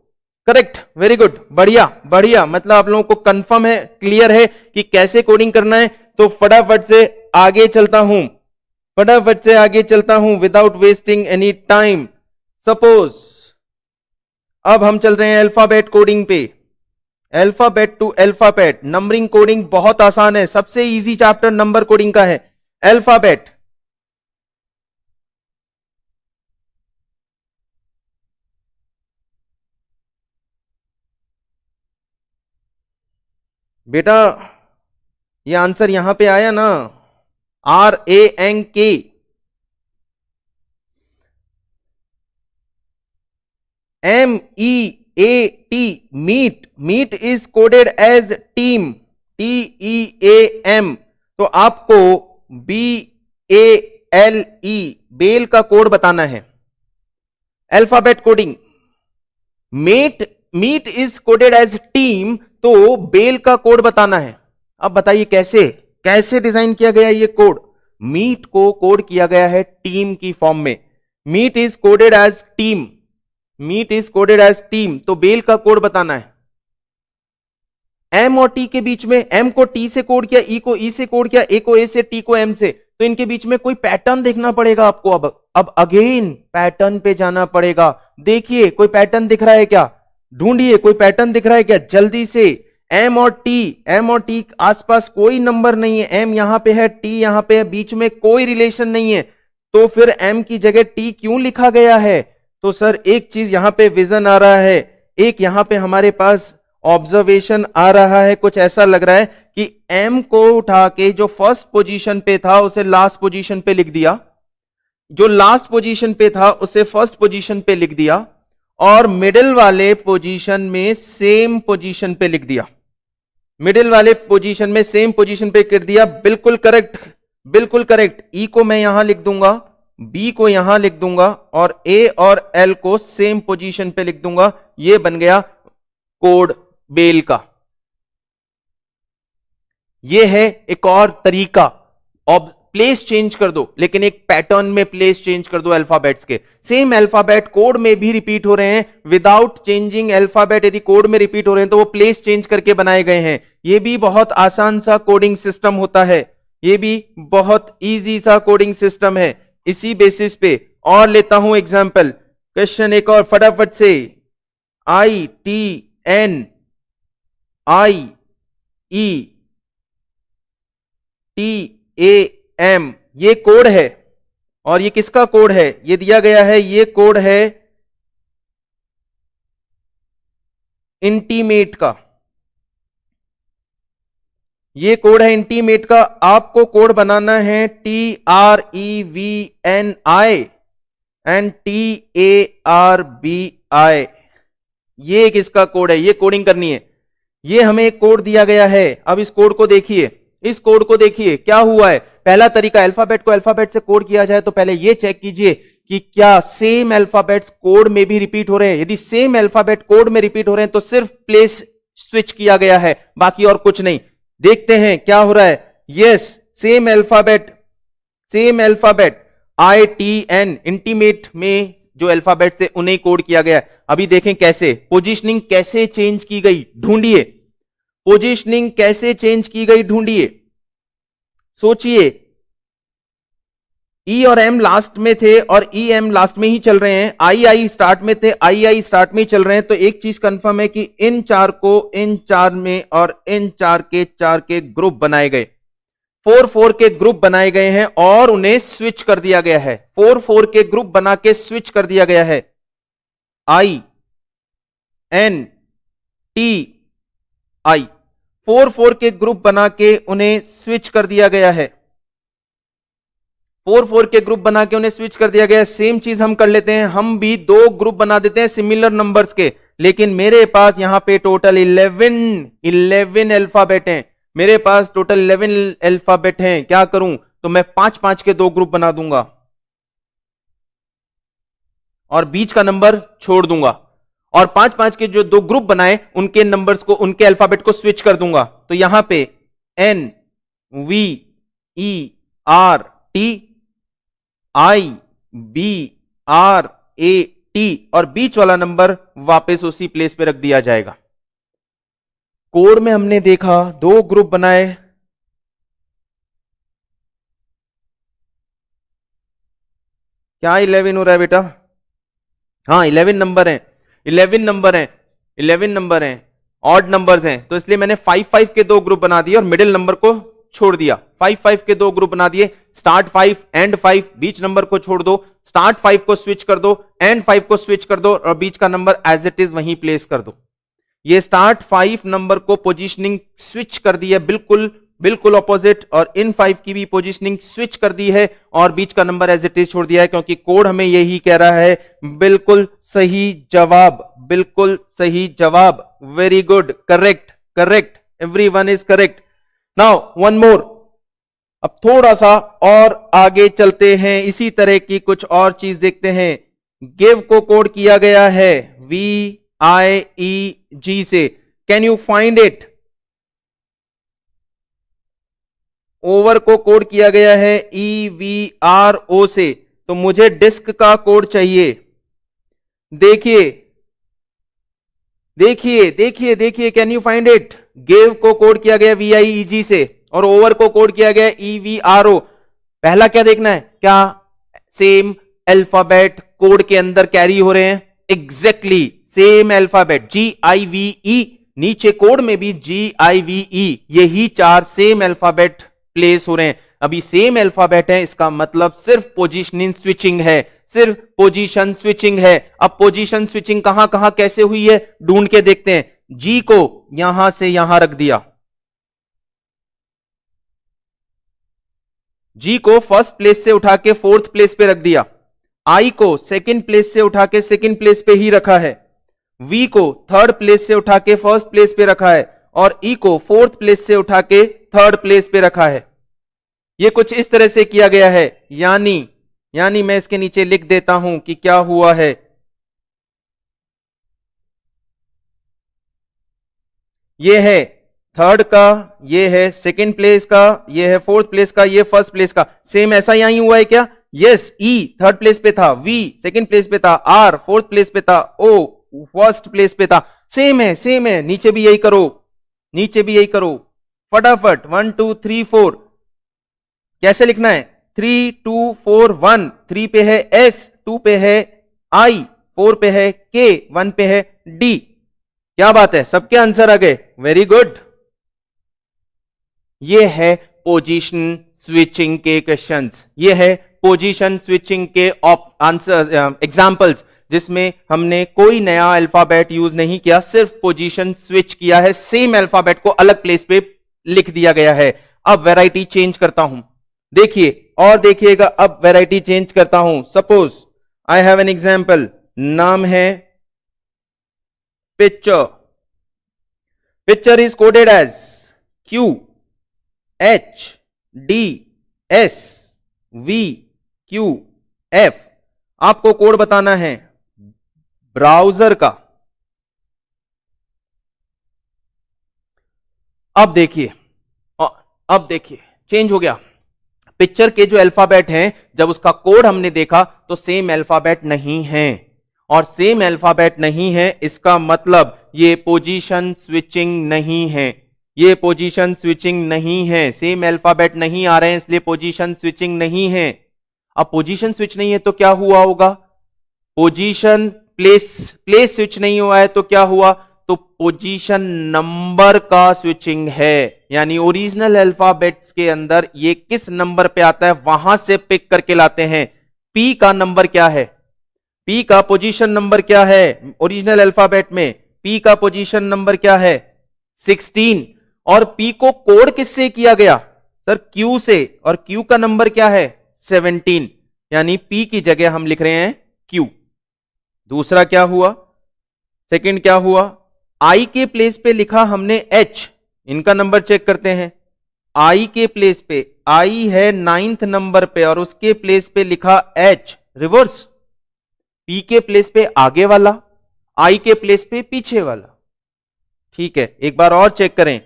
करेक्ट, वेरी गुड, बढ़िया बढ़िया। मतलब आप लोगों को कंफर्म है, क्लियर है कि कैसे कोडिंग करना है। तो फटाफट से आगे चलता हूं, फटाफट से आगे चलता हूं without wasting any time. Suppose अब हम चल रहे हैं अल्फाबेट कोडिंग पे। Alphabet to alphabet numbering coding बहुत आसान है, सबसे इजी चैप्टर नंबर कोडिंग का है। अल्फाबेट, बेटा ये आंसर यहां पे आया ना, RANK। MEAT, meat, meat is coded as team, TEAM। तो आपको BALE, बेल का कोड बताना है। Alphabet coding, meat, meat is coded as team, तो बेल का कोड बताना है। अब बताइए कैसे, कैसे डिजाइन किया गया ये कोड। मीट को कोड किया गया है टीम की फॉर्म में। Meat is coded as team, meat is coded as team, तो बेल का कोड बताना है। एम और टी के बीच में, एम को टी से कोड किया, ई को ई से कोड किया, ए को ए से, टी को एम से, तो इनके बीच में कोई पैटर्न देखना पड़ेगा आपको। अब अगेन पैटर्न पे जाना पड़ेगा। देखिए कोई पैटर्न दिख रहा है क्या, ढूंढिए कोई पैटर्न दिख रहा है क्या जल्दी से। एम और टी आसपास कोई नंबर नहीं है, एम यहां पे है, टी यहां पे है, बीच में कोई रिलेशन नहीं है, तो फिर एम की जगह टी क्यों लिखा गया है। तो सर एक चीज यहां पे विजन आ रहा है, एक यहां पे हमारे पास ऑब्जर्वेशन आ रहा है। कुछ ऐसा लग रहा है कि एम को उठा के जो फर्स्ट पोजीशन पे था उसे लास्ट पोजीशन पे लिख दिया, जो लास्ट पोजीशन पे था उसे फर्स्ट पोजीशन पे लिख दिया, और मिडिल वाले पोजीशन में सेम पोजीशन पे लिख दिया, मिडिल वाले पोजीशन में सेम पोजीशन पे कर दिया। बिल्कुल करेक्ट, बिल्कुल करेक्ट। ई को मैं यहां लिख दूंगा, बी को यहां लिख दूंगा, और ए और एल को सेम पोजीशन पे लिख दूंगा। ये बन गया कोड बेल का। ये है एक और तरीका, अब प्लेस चेंज कर दो, लेकिन एक पैटर्न में प्लेस चेंज कर दो अल्फाबेट्स के। सेम अल्फाबेट कोड में भी रिपीट हो रहे हैं विदाउट चेंजिंग अल्फाबेट। यदि कोड में रिपीट हो रहे हैं तो वो प्लेस चेंज करके बनाए गए हैं। ये भी बहुत आसान सा कोडिंग सिस्टम होता है। ये भी बहुत इजी सा कोडिंग सिस्टम है। इसी बेसिस पे और लेता हूं एग्जांपल, क्वेश्चन एक और फटाफट से। ITNIETAM ये कोड है, और ये किसका कोड है? ये दिया गया है, ये कोड है इंटीमेट का। ये कोड है इंटीमेट का। आपको कोड बनाना है TREVNI ये किसका कोड है? ये कोडिंग करनी है। ये हमें एक कोड दिया गया है। अब इस कोड को देखिए, इस कोड को देखिए क्या हुआ है। पहला तरीका, अल्फाबेट को अल्फाबेट से कोड किया जाए तो पहले ये चेक कीजिए कि क्या सेम अल्फाबेट्स कोड में भी रिपीट हो रहे हैं। यदि सेम अल्फाबेट कोड में रिपीट हो रहे हैं तो सिर्फ प्लेस स्विच किया गया है, बाकी और कुछ नहीं। देखते हैं क्या हो रहा है। Yes, same alphabet ITN intimate में जो अल्फाबेट से उन्हें कोड किया गया है। अभी देखें कैसे पोजीशनिंग कैसे चेंज की गई, ढूंढिए पोजीशनिंग कैसे चेंज की गई, ढूंढिए, सोचिए। ई और एम लास्ट में थे और ई एम लास्ट में ही चल रहे हैं। आई स्टार्ट में थे, आई स्टार्ट में ही चल रहे हैं। तो एक चीज कंफर्म है कि इन चार को इन चार में और इन चार के ग्रुप बनाए गए, 4 के ग्रुप बनाए गए हैं और उन्हें स्विच कर दिया गया है। 4 के ग्रुप बना के स्विच कर दिया गया है। INTI 4 के ग्रुप बना के उन्हें स्विच कर दिया गया है। 4 के ग्रुप बना के उन्हें स्विच कर दिया गया है। सेम चीज हम कर लेते हैं, हम भी 2 ग्रुप बना देते हैं सिमिलर नंबर्स के। लेकिन मेरे पास यहां पे टोटल 11 अल्फाबेट हैं। मेरे पास टोटल 11 अल्फाबेट हैं। क्या करूं? तो मैं 5 के 2 ग्रुप बना दूंगा और बीच का नंबर छोड़ दूंगा, और 5 के जो 2 ग्रुप बनाए उनके नंबर्स को, उनके अल्फाबेट को स्विच कर दूंगा। तो यहां पे NVERTIBRAT और बीच वाला नंबर वापस उसी प्लेस पे रख दिया जाएगा। कोड में हमने देखा 2 ग्रुप बनाए, क्या 11 हो रहा है बेटा? हाँ 11 नंबर हैं, 11 नंबर हैं, 11 नंबर हैं, ऑड नंबर्स हैं। तो इसलिए मैंने 5 के 2 ग्रुप बना दिए और मिडिल नंबर को छोड़ दिया। 5 के 2 ग्रुप बना दिए, स्टार्ट 5 एंड 5, बीच नंबर को छोड़ दो, स्टार्ट 5 को स्विच कर दो, एंड 5 को स्विच कर दो और बीच का नंबर एज इट इज वहीं प्लेस कर दो। ये स्टार्ट 5 नंबर को पोजीशनिंग स्विच कर दी है, बिल्कुल ऑपोजिट, और इन 5 की भी पोजीशनिंग स्विच कर दी है और बीच का नंबर एज इट इज छोड़ दिया है, क्योंकि कोड हमें यही कह रहा है। बिल्कुल सही जवाब, बिल्कुल सही जवाब। Very good, correct, everyone is correct. Now one more, अब थोड़ा सा और आगे चलते हैं, इसी तरह की कुछ और चीज देखते हैं। गिव को कोड किया गया है VIEG से, can you find it? Over को कोड किया गया है EVRO से, तो मुझे डिस्क का कोड चाहिए। देखिए, can you find it? Give को कोड किया गया VIEG से और ओवर को कोड किया गया EVRO। पहला क्या देखना है, क्या सेम अल्फाबेट कोड के अंदर कैरी हो रहे हैं? एग्जैक्टली सेम अल्फाबेट GIVE, नीचे कोड में भी GIVE, यही 4 सेम अल्फाबेट प्लेस हो रहे हैं। अभी सेम अल्फाबेट है, इसका मतलब सिर्फ पोजीशनिंग स्विचिंग है, सिर्फ पोजीशन स्विचिंग है। अब पोजीशन स्विचिंग कहां कहां कैसे हुई है ढूंढ के देखते हैं। G को यहां से यहां रख दिया, G को फर्स्ट प्लेस से उठा के 4th प्लेस पे रख दिया, I को सेकंड प्लेस से उठा के सेकंड प्लेस पे ही रखा है, V को 3rd प्लेस से उठा के 1st प्लेस पे रखा है और E को 4th प्लेस से उठा के 3rd प्लेस पे रखा है। ये कुछ इस तरह से किया गया है, यानी मैं इसके नीचे लिख देता हूं कि क्या हुआ है। ये है 3rd का, ये है सेकंड प्लेस का, ये है 4th प्लेस का, ये 1st प्लेस का। सेम ऐसा यहीं हुआ है क्या? यस, E 3rd प्लेस पे था, V सेकंड प्लेस पे था, R 4th प्लेस पे था, O 1st प्लेस पे था। सेम है, नीचे भी यही करो, फटाफट 1 2 3 4। कैसे लिखना है? 3 2 4 1, 3 पे है S, 2 पे है I, 4 पे है K, 1 पे है D। क्या बात है, सबके आंसर आ गए, वेरी गुड। ये है पोजीशन स्विचिंग के क्वेश्चंस, ये है पोजीशन स्विचिंग के आंसर एग्जांपल्स, जिसमें हमने कोई नया अल्फाबेट यूज नहीं किया, सिर्फ पोजीशन स्विच किया है, सेम अल्फाबेट को अलग प्लेस पे लिख दिया गया है। अब वैरायटी चेंज करता हूं, देखिए और देखिएगा, अब वैरायटी चेंज करता हूं। Suppose I have an example, नाम है picture. Picture is coded as Q H D S V Q F। आपको कोड बताना है ब्राउजर का। अब देखिए चेंज हो गया। पिक्चर के जो अल्फाबेट हैं, जब उसका कोड हमने देखा तो सेम अल्फाबेट नहीं है, और सेम अल्फाबेट नहीं है इसका मतलब ये पोजीशन स्विचिंग नहीं है, ये पोजीशन स्विचिंग नहीं है। सेम अल्फाबेट नहीं आ रहे हैं इसलिए पोजीशन स्विचिंग नहीं है। अब पोजीशन स्विच नहीं है तो क्या हुआ होगा? पोजीशन प्लेस स्विच नहीं हुआ है तो क्या हुआ? तो पोजीशन नंबर का स्विचिंग है, यानी ओरिजिनल अल्फाबेट्स के अंदर ये किस नंबर पे आता है वहां से पिक करके लाते हैं। P का नंबर क्या है? P का पोजीशन नंबर क्या है ओरिजिनल अल्फाबेट में? P का पोजीशन नंबर क्या है? 16। और P को कोड किससे किया गया? सर Q से, और Q का नंबर क्या है? 17, यानी P की जगह हम लिख रहे हैं Q। दूसरा क्या हुआ? सेकंड क्या हुआ? I के प्लेस पे लिखा हमने H, इनका नंबर चेक करते हैं। I के प्लेस पे, I है 9th नंबर पे और उसके प्लेस पे लिखा H, रिवर्स। P के प्लेस पे आगे वाला, I के प्लेस पे पीछे वाला। ठीक है, एक बार और चेक करें।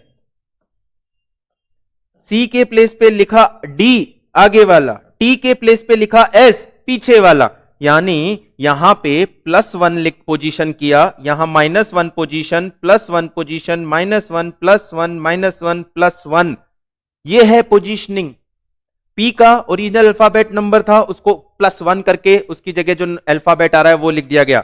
C के प्लेस पे लिखा D, आगे वाला, T के प्लेस पे लिखा S, पीछे वाला, यानी यहां पे +1 लिख पोजीशन किया, यहां -1 पोजीशन, +1 पोजीशन, -1 +1 -1 +1, ये है पोजीशनिंग। P का ओरिजिनल अल्फाबेट नंबर था, उसको +1 करके उसकी जगह जो अल्फाबेट आ रहा है वो लिख दिया गया।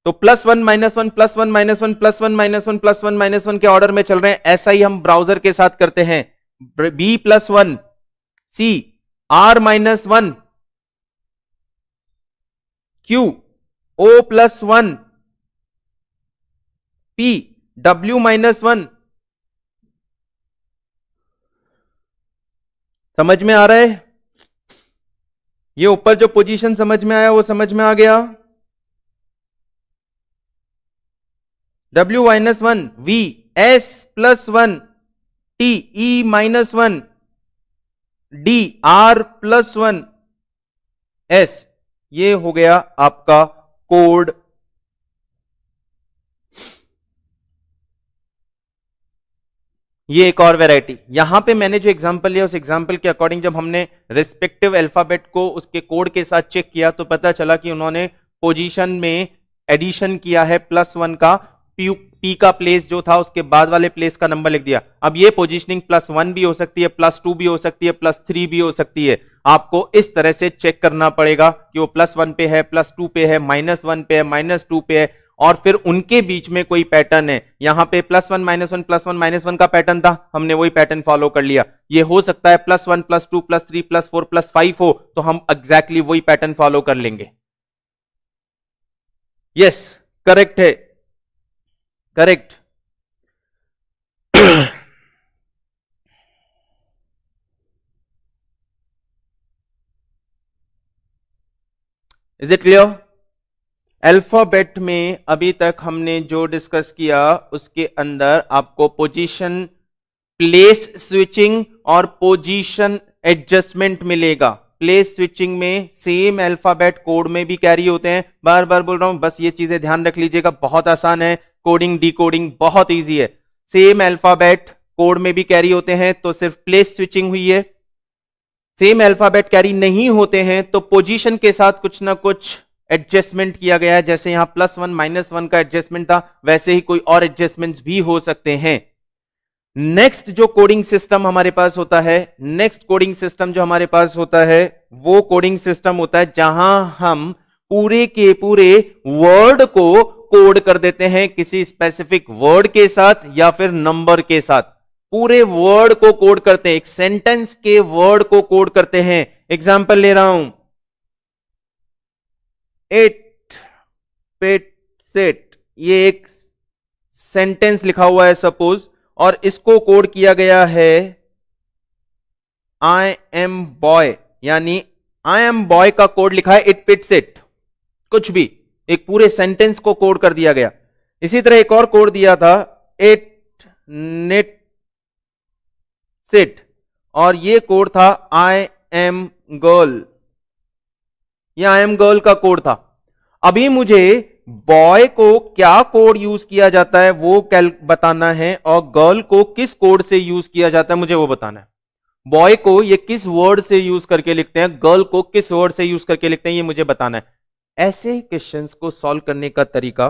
तो +1 -1 +1 -1 +1 -1 +1 -1 के ऑर्डर में चल रहे हैं। ऐसा ही हम ब्राउजर के साथ करते हैं। B +1 C, R -1 Q, O +1 P, W -1। समझ में आ रहा है? ये ऊपर जो पोजीशन समझ में आया वो समझ में आ गया। W -1 V, S +1 T, E -1 D, R +1 S, ये हो गया आपका कोड। ये एक और वैरायटी, यहां पे मैंने जो एग्जांपल लिया उस एग्जांपल के अकॉर्डिंग जब हमने रिस्पेक्टिव अल्फाबेट को उसके कोड के साथ चेक किया तो पता चला कि उन्होंने पोजीशन में एडिशन किया है +1 का, P का प्लेस जो था उसके बाद वाले प्लेस का नंबर लिख दिया। अब ये पोजीशनिंग +1 भी हो सकती है, +2 भी हो सकती है, +3 भी हो सकती है। आपको इस तरह से चेक करना पड़ेगा कि वो +1 पे है, +2 पे है, -1 पे है, -2 पे है, और फिर उनके बीच में कोई पैटर्न है। यहां पे +1 -1 +1 -1 का पैटर्न था, हमने वही पैटर्न फॉलो कर लिया। ये हो सकता है +1 +2 +3 +4 +5 हो, तो हम एग्जैक्टली वही पैटर्न फॉलो कर लेंगे। यस, करेक्ट है, correct. Is it clear? Alphabet में अभी तक हमने जो डिस्कस किया उसके अंदर आपको पोजीशन प्लेस स्विचिंग और पोजीशन एडजस्टमेंट मिलेगा। प्लेस स्विचिंग में सेम अल्फाबेट कोड में भी कैरी होते हैं, बार बार बोल रहा हूं, बस ये चीजें ध्यान रख लीजिएगा, बहुत आसान है। कोडिंग डिकोडिंग बहुत इजी है। सेम अल्फाबेट कोड में भी कैरी होते हैं तो सिर्फ प्लेस स्विचिंग हुई है। सेम अल्फाबेट कैरी नहीं होते हैं तो पोजीशन के साथ कुछ ना कुछ एडजस्टमेंट किया गया है। जैसे यहां +1 -1 का एडजस्टमेंट था, वैसे ही कोई और एडजस्टमेंट्स भी हो सकते हैं। नेक्स्ट जो कोडिंग सिस्टम हमारे पास होता है, नेक्स्ट कोडिंग सिस्टम जो हमारे पास होता है, वो कोडिंग सिस्टम होता है जहां हम पूरे के पूरे वर्ड को कोड कर देते हैं किसी स्पेसिफिक वर्ड के साथ या फिर नंबर के साथ। पूरे वर्ड को कोड करते हैं, एक सेंटेंस के वर्ड को कोड करते हैं। एग्जाम्पल ले रहा हूं, इट पिट सिट, ये एक सेंटेंस लिखा हुआ है सपोज, और इसको कोड किया गया है आई एम बॉय, यानी आई एम बॉय का कोड लिखा है इट पिट्स इट, कुछ भी, एक पूरे सेंटेंस को कोड कर दिया गया। इसी तरह एक और कोड दिया था इट निट सिट, और ये कोड था आई एम गर्ल, ये आई एम गर्ल का कोड था। अभी मुझे बॉय को क्या कोड यूज किया जाता है वो बताना है, और गर्ल को किस कोड से यूज किया जाता है मुझे वो बताना है। बॉय को ये किस वर्ड से यूज करके लिखते हैं, गर्ल को किस वर्ड से यूज करके लिखते हैं, ये मुझे बताना है। ऐसे क्वेश्चंस को सॉल्व करने का तरीका,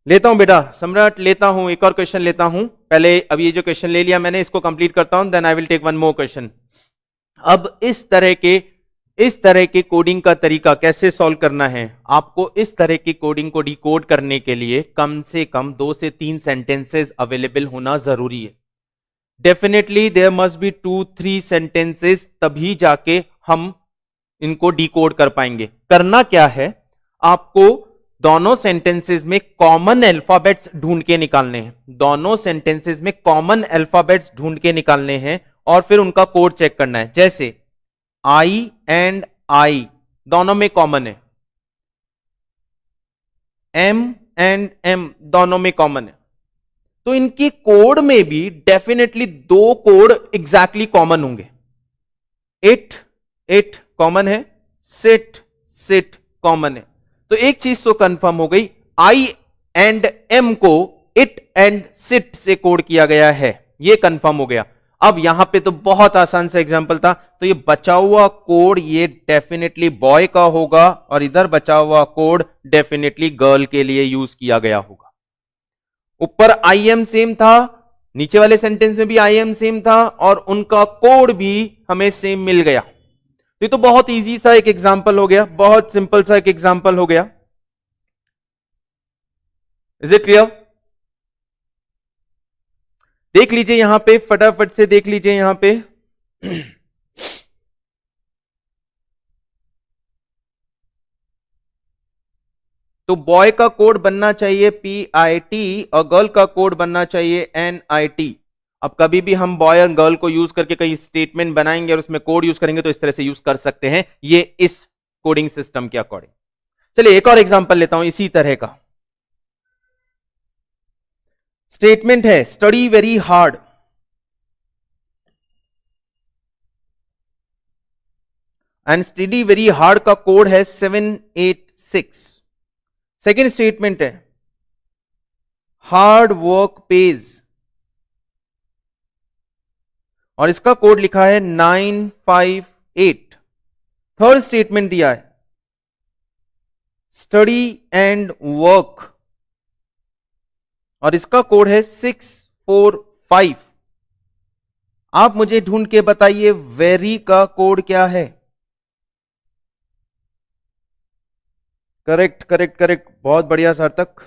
लेता हूं बेटा सम्राट, लेता हूं एक और क्वेश्चन लेता हूं। पहले अब ये जो क्वेश्चन ले लिया मैंने, इसको कंप्लीट करता हूं, then I will take one more question. अब इस तरह के कोडिंग का तरीका कैसे सॉल्व करना है, आपको इस तरह की कोडिंग को डिकोड करने के लिए कम से कम 2 से 3 सेंटेंसेस अवेलेबल होना जरूरी है। Definitely there must be 2-3 sentences, तभी जाके हम इनको डिकोड कर पाएंगे। करना क्या है, आपको दोनों सेंटेंसेस में कॉमन अल्फाबेट्स ढूंढ के निकालने हैं, दोनों सेंटेंसेस में कॉमन अल्फाबेट्स ढूंढ के निकालने हैं, और फिर उनका कोड चेक करना है। जैसे आई एंड आई दोनों में कॉमन है, एम एंड एम दोनों में कॉमन है, तो इनके कोड में भी डेफिनेटली 2 कोड एग्जैक्टली कॉमन होंगे। इट कॉमन है, सिट कॉमन है। तो एक चीज तो कंफर्म हो गई, आई एंड एम को इट एंड सिट से कोड किया गया है, ये कंफर्म हो गया। अब यहां पे तो बहुत आसान सा एग्जांपल था, तो ये बचा हुआ कोड ये डेफिनेटली बॉय का होगा, और इधर बचा हुआ कोड डेफिनेटली गर्ल के लिए यूज किया गया होगा। ऊपर आई एम सेम था, नीचे वाले सेंटेंस में भी आई एम सेम था, और उनका कोड भी हमें सेम मिल गया। ये तो बहुत इजी सा एक एग्जांपल हो गया, बहुत सिंपल सा एक एग्जांपल हो गया। Is it clear? देख लीजिए यहां पे, फटाफट से देख लीजिए यहां पे। तो बॉय का कोड बनना चाहिए PIT, और गर्ल का कोड बनना चाहिए NIT। अब कभी भी हम बॉय और गर्ल को यूज करके कहीं स्टेटमेंट बनाएंगे और उसमें कोड यूज करेंगे तो इस तरह से यूज कर सकते हैं, ये इस कोडिंग सिस्टम के अकॉर्डिंग। चलिए एक और एग्जांपल लेता हूं इसी तरह का। स्टेटमेंट है study very hard, and study very hard का कोड है 786। सेकेंड स्टेटमेंट है हार्ड वर्क पेज, और इसका कोड लिखा है 958। थर्ड स्टेटमेंट दिया है स्टडी एंड वर्क, और इसका कोड है 645। आप मुझे ढूंढ के बताइए वेरी का कोड क्या है। करेक्ट करेक्ट करेक्ट, बहुत बढ़िया सार्थक,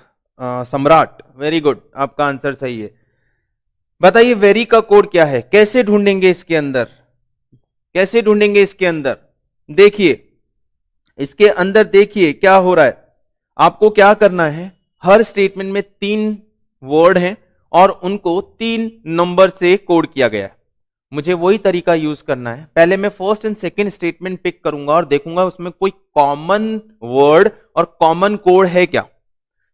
सम्राट, वेरी गुड, आपका आंसर सही है। बताइए वेरी का कोड क्या है, कैसे ढूंढेंगे इसके अंदर, कैसे ढूंढेंगे इसके अंदर। देखिए इसके अंदर देखिए क्या हो रहा है, आपको क्या करना है, हर स्टेटमेंट में 3 वर्ड हैं और उनको 3 नंबर से कोड किया गया है। मुझे वही तरीका यूज करना है। पहले मैं first and second statement pick करूंगा और देखूंगा उसमें कोई कॉमन वर्ड और कॉमन कोड है क्या।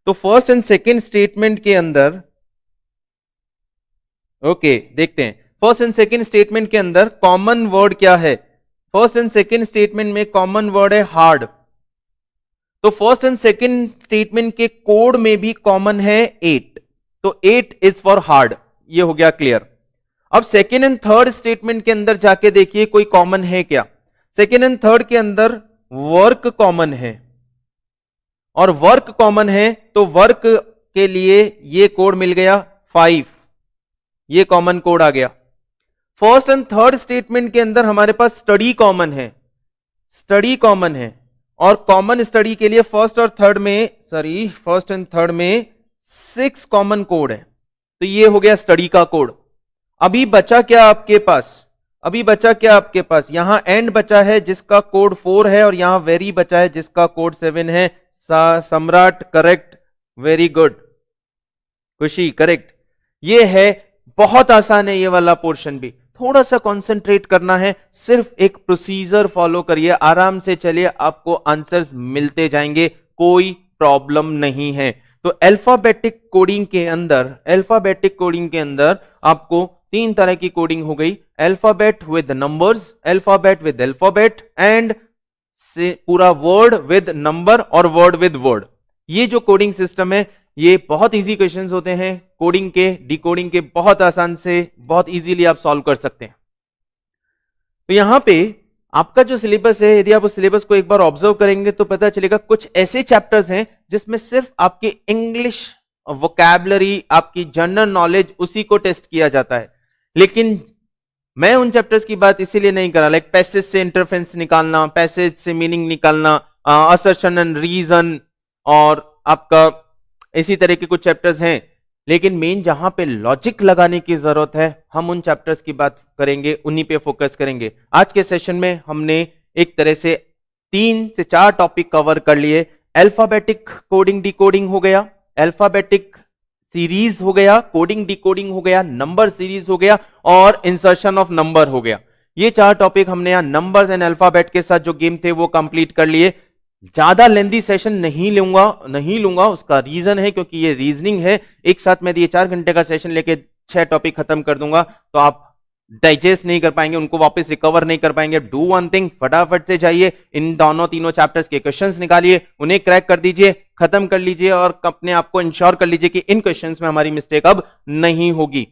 तो फर्स्ट एंड सेकंड स्टेटमेंट के अंदर, ओके देखते हैं, फर्स्ट एंड सेकंड स्टेटमेंट के अंदर कॉमन वर्ड क्या है। फर्स्ट एंड सेकंड स्टेटमेंट में कॉमन वर्ड है हार्ड, तो फर्स्ट एंड सेकंड स्टेटमेंट के कोड में भी कॉमन है 8, तो 8 इज फॉर हार्ड, ये हो गया क्लियर। अब सेकेंड एंड थर्ड स्टेटमेंट के अंदर जाके देखिए कोई कॉमन है क्या। सेकेंड एंड थर्ड के अंदर वर्क कॉमन है और वर्क कॉमन है, तो वर्क के लिए ये कोड मिल गया 5, ये कॉमन कोड आ गया। फर्स्ट एंड थर्ड स्टेटमेंट के अंदर हमारे पास स्टडी कॉमन है, स्टडी कॉमन है, और कॉमन स्टडी के लिए फर्स्ट एंड थर्ड में 6 कॉमन कोड है, तो ये हो गया स्टडी का कोड। अभी बचा क्या आपके पास, यहां एंड बचा है जिसका कोड 4 है, और यहां वेरी बचा है जिसका कोड 7 है। सम्राट करेक्ट, वेरी गुड, खुशी करेक्ट। ये है, बहुत आसान है ये वाला पोर्शन भी, थोड़ा सा कंसंट्रेट करना है, सिर्फ एक प्रोसीजर फॉलो करिए, आराम से चलिए, आपको आंसर्स मिलते जाएंगे, कोई प्रॉब्लम नहीं है। तो अल्फाबेटिक कोडिंग के अंदर आपको 3 तरह की कोडिंग हो गई, alphabet with numbers, alphabet with alphabet, and से पूरा वर्ड विद नंबर और वर्ड विद वर्ड। ये जो कोडिंग सिस्टम है, ये बहुत इजी क्वेश्चंस होते हैं, कोडिंग के, डिकोडिंग के, बहुत आसान से, बहुत इजीली आप सॉल्व कर सकते हैं। तो यहां पे आपका जो सिलेबस है, यदि आप उस सिलेबस को एक बार ऑब्जर्व करेंगे तो पता चलेगा कुछ ऐसे चैप्टर्स हैं जिसमें सिर्फ आपकी इंग्लिश वोकैबुलरी, आपकी जनरल नॉलेज, उसी को टेस्ट किया जाता है। लेकिन मैं उन चैप्टर्स की बात इसीलिए नहीं कर रहा, लाइक पैसेज से इंटरफेरेंस निकालना, पैसेज से मीनिंग निकालना, असर्शन एंड रीजन, और आपका इसी तरह के कुछ चैप्टर्स हैं। लेकिन मेन जहां पे लॉजिक लगाने की जरूरत है, हम उन चैप्टर्स की बात करेंगे, उन्हीं पे फोकस करेंगे। आज के सेशन में हमने एक तरह से 3 से 4 टॉपिक कवर कर लिए। अल्फाबेटिक कोडिंग डिकोडिंग हो गया, अल्फाबेटिक सीरीज हो गया, कोडिंग डिकोडिंग हो गया, नंबर सीरीज हो गया, और इंसर्शन ऑफ नंबर हो गया। ये 4 टॉपिक हमने यहां नंबर्स एंड अल्फाबेट के साथ जो गेम थे वो कंप्लीट कर लिए। ज्यादा लेंदी सेशन नहीं लूंगा, उसका रीजन है क्योंकि ये रीजनिंग है, एक साथ मैं ये 4 घंटे का सेशन लेके 6 टॉपिक खत्म कर दूंगा तो आप डाइजेस्ट नहीं कर पाएंगे, उनको वापस रिकवर नहीं कर पाएंगे। डू वन थिंग, फटाफट से जाइए, इन तीनों चैप्टर्स के क्वेश्चंस निकालिए, उन्हें क्रैक कर दीजिए, खत्म कर लीजिए, और अपने आप को इंश्योर कर लीजिए कि इन क्वेश्चंस में हमारी मिस्टेक अब नहीं होगी।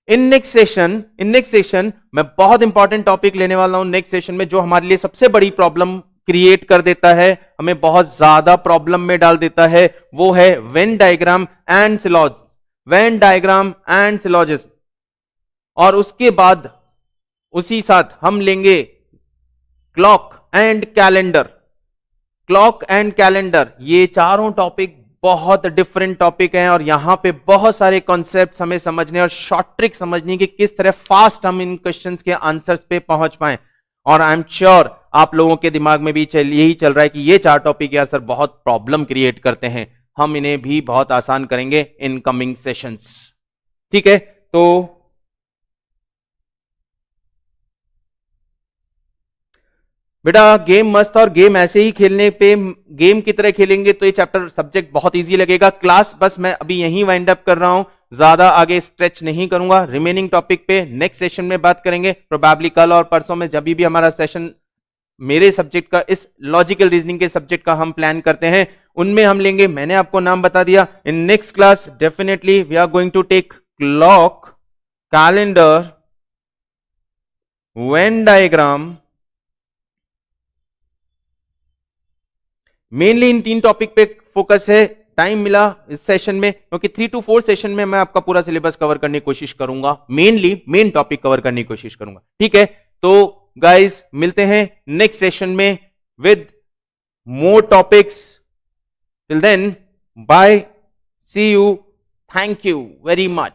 इन नेक्स्ट सेशन मैं बहुत इंपॉर्टेंट टॉपिक लेने वाला हूं नेक्स्ट सेशन में, जो हमारे लिए सबसे बड़ी प्रॉब्लम क्रिएट कर देता है, हमें बहुत ज्यादा प्रॉब्लम में डाल देता है, वो है वेन डायग्राम एंड सिलॉजिज्म। और उसके बाद उसी साथ हम लेंगे क्लॉक एंड कैलेंडर। ये चारों टॉपिक बहुत डिफरेंट टॉपिक हैं, और यहां पे बहुत सारे कॉन्सेप्ट्स हमें समझने और शॉर्ट ट्रिक समझने की, किस तरह फास्ट हम इन क्वेश्चंस के आंसर्स पे पहुंच पाए। और आई एम श्योर आप लोगों के दिमाग में भी यही चल रहा है कि ये 4 टॉपिक यार सर बहुत प्रॉब्लम क्रिएट करते हैं, हम इन्हें भी बहुत आसान करेंगे इन कमिंग सेशंस। ठीक है, तो बेटा गेम मस्त, और गेम ऐसे ही खेलने पे, गेम की तरह खेलेंगे तो ये चैप्टर सब्जेक्ट बहुत इजी लगेगा। क्लास बस मैं अभी यहीं वाइंड अप कर रहा हूं, ज्यादा आगे स्ट्रेच नहीं करूंगा। रिमेनिंग टॉपिक पे नेक्स्ट सेशन में बात करेंगे, प्रोबेबली कल और परसों में, जब भी हमारा सेशन मेरे सब्जेक्ट का, इस लॉजिकल रीजनिंग के सब्जेक्ट का हम प्लान करते हैं, उनमें हम लेंगे। मैंने आपको नाम बता दिया। In next class definitely we are going to take clock, calendar, Venn diagram, mainly in 3 topic पे फोकस है। टाइम मिला इस सेशन में, क्योंकि 3 to 4 सेशन में मैं आपका पूरा सिलेबस कवर करने की कोशिश करूंगा, मेन टॉपिक कवर करने की कोशिश करूंगा। ठीक है, तो गाइस मिलते हैं नेक्स्ट सेशन में with more topics. Till then bye, see you, thank you very much.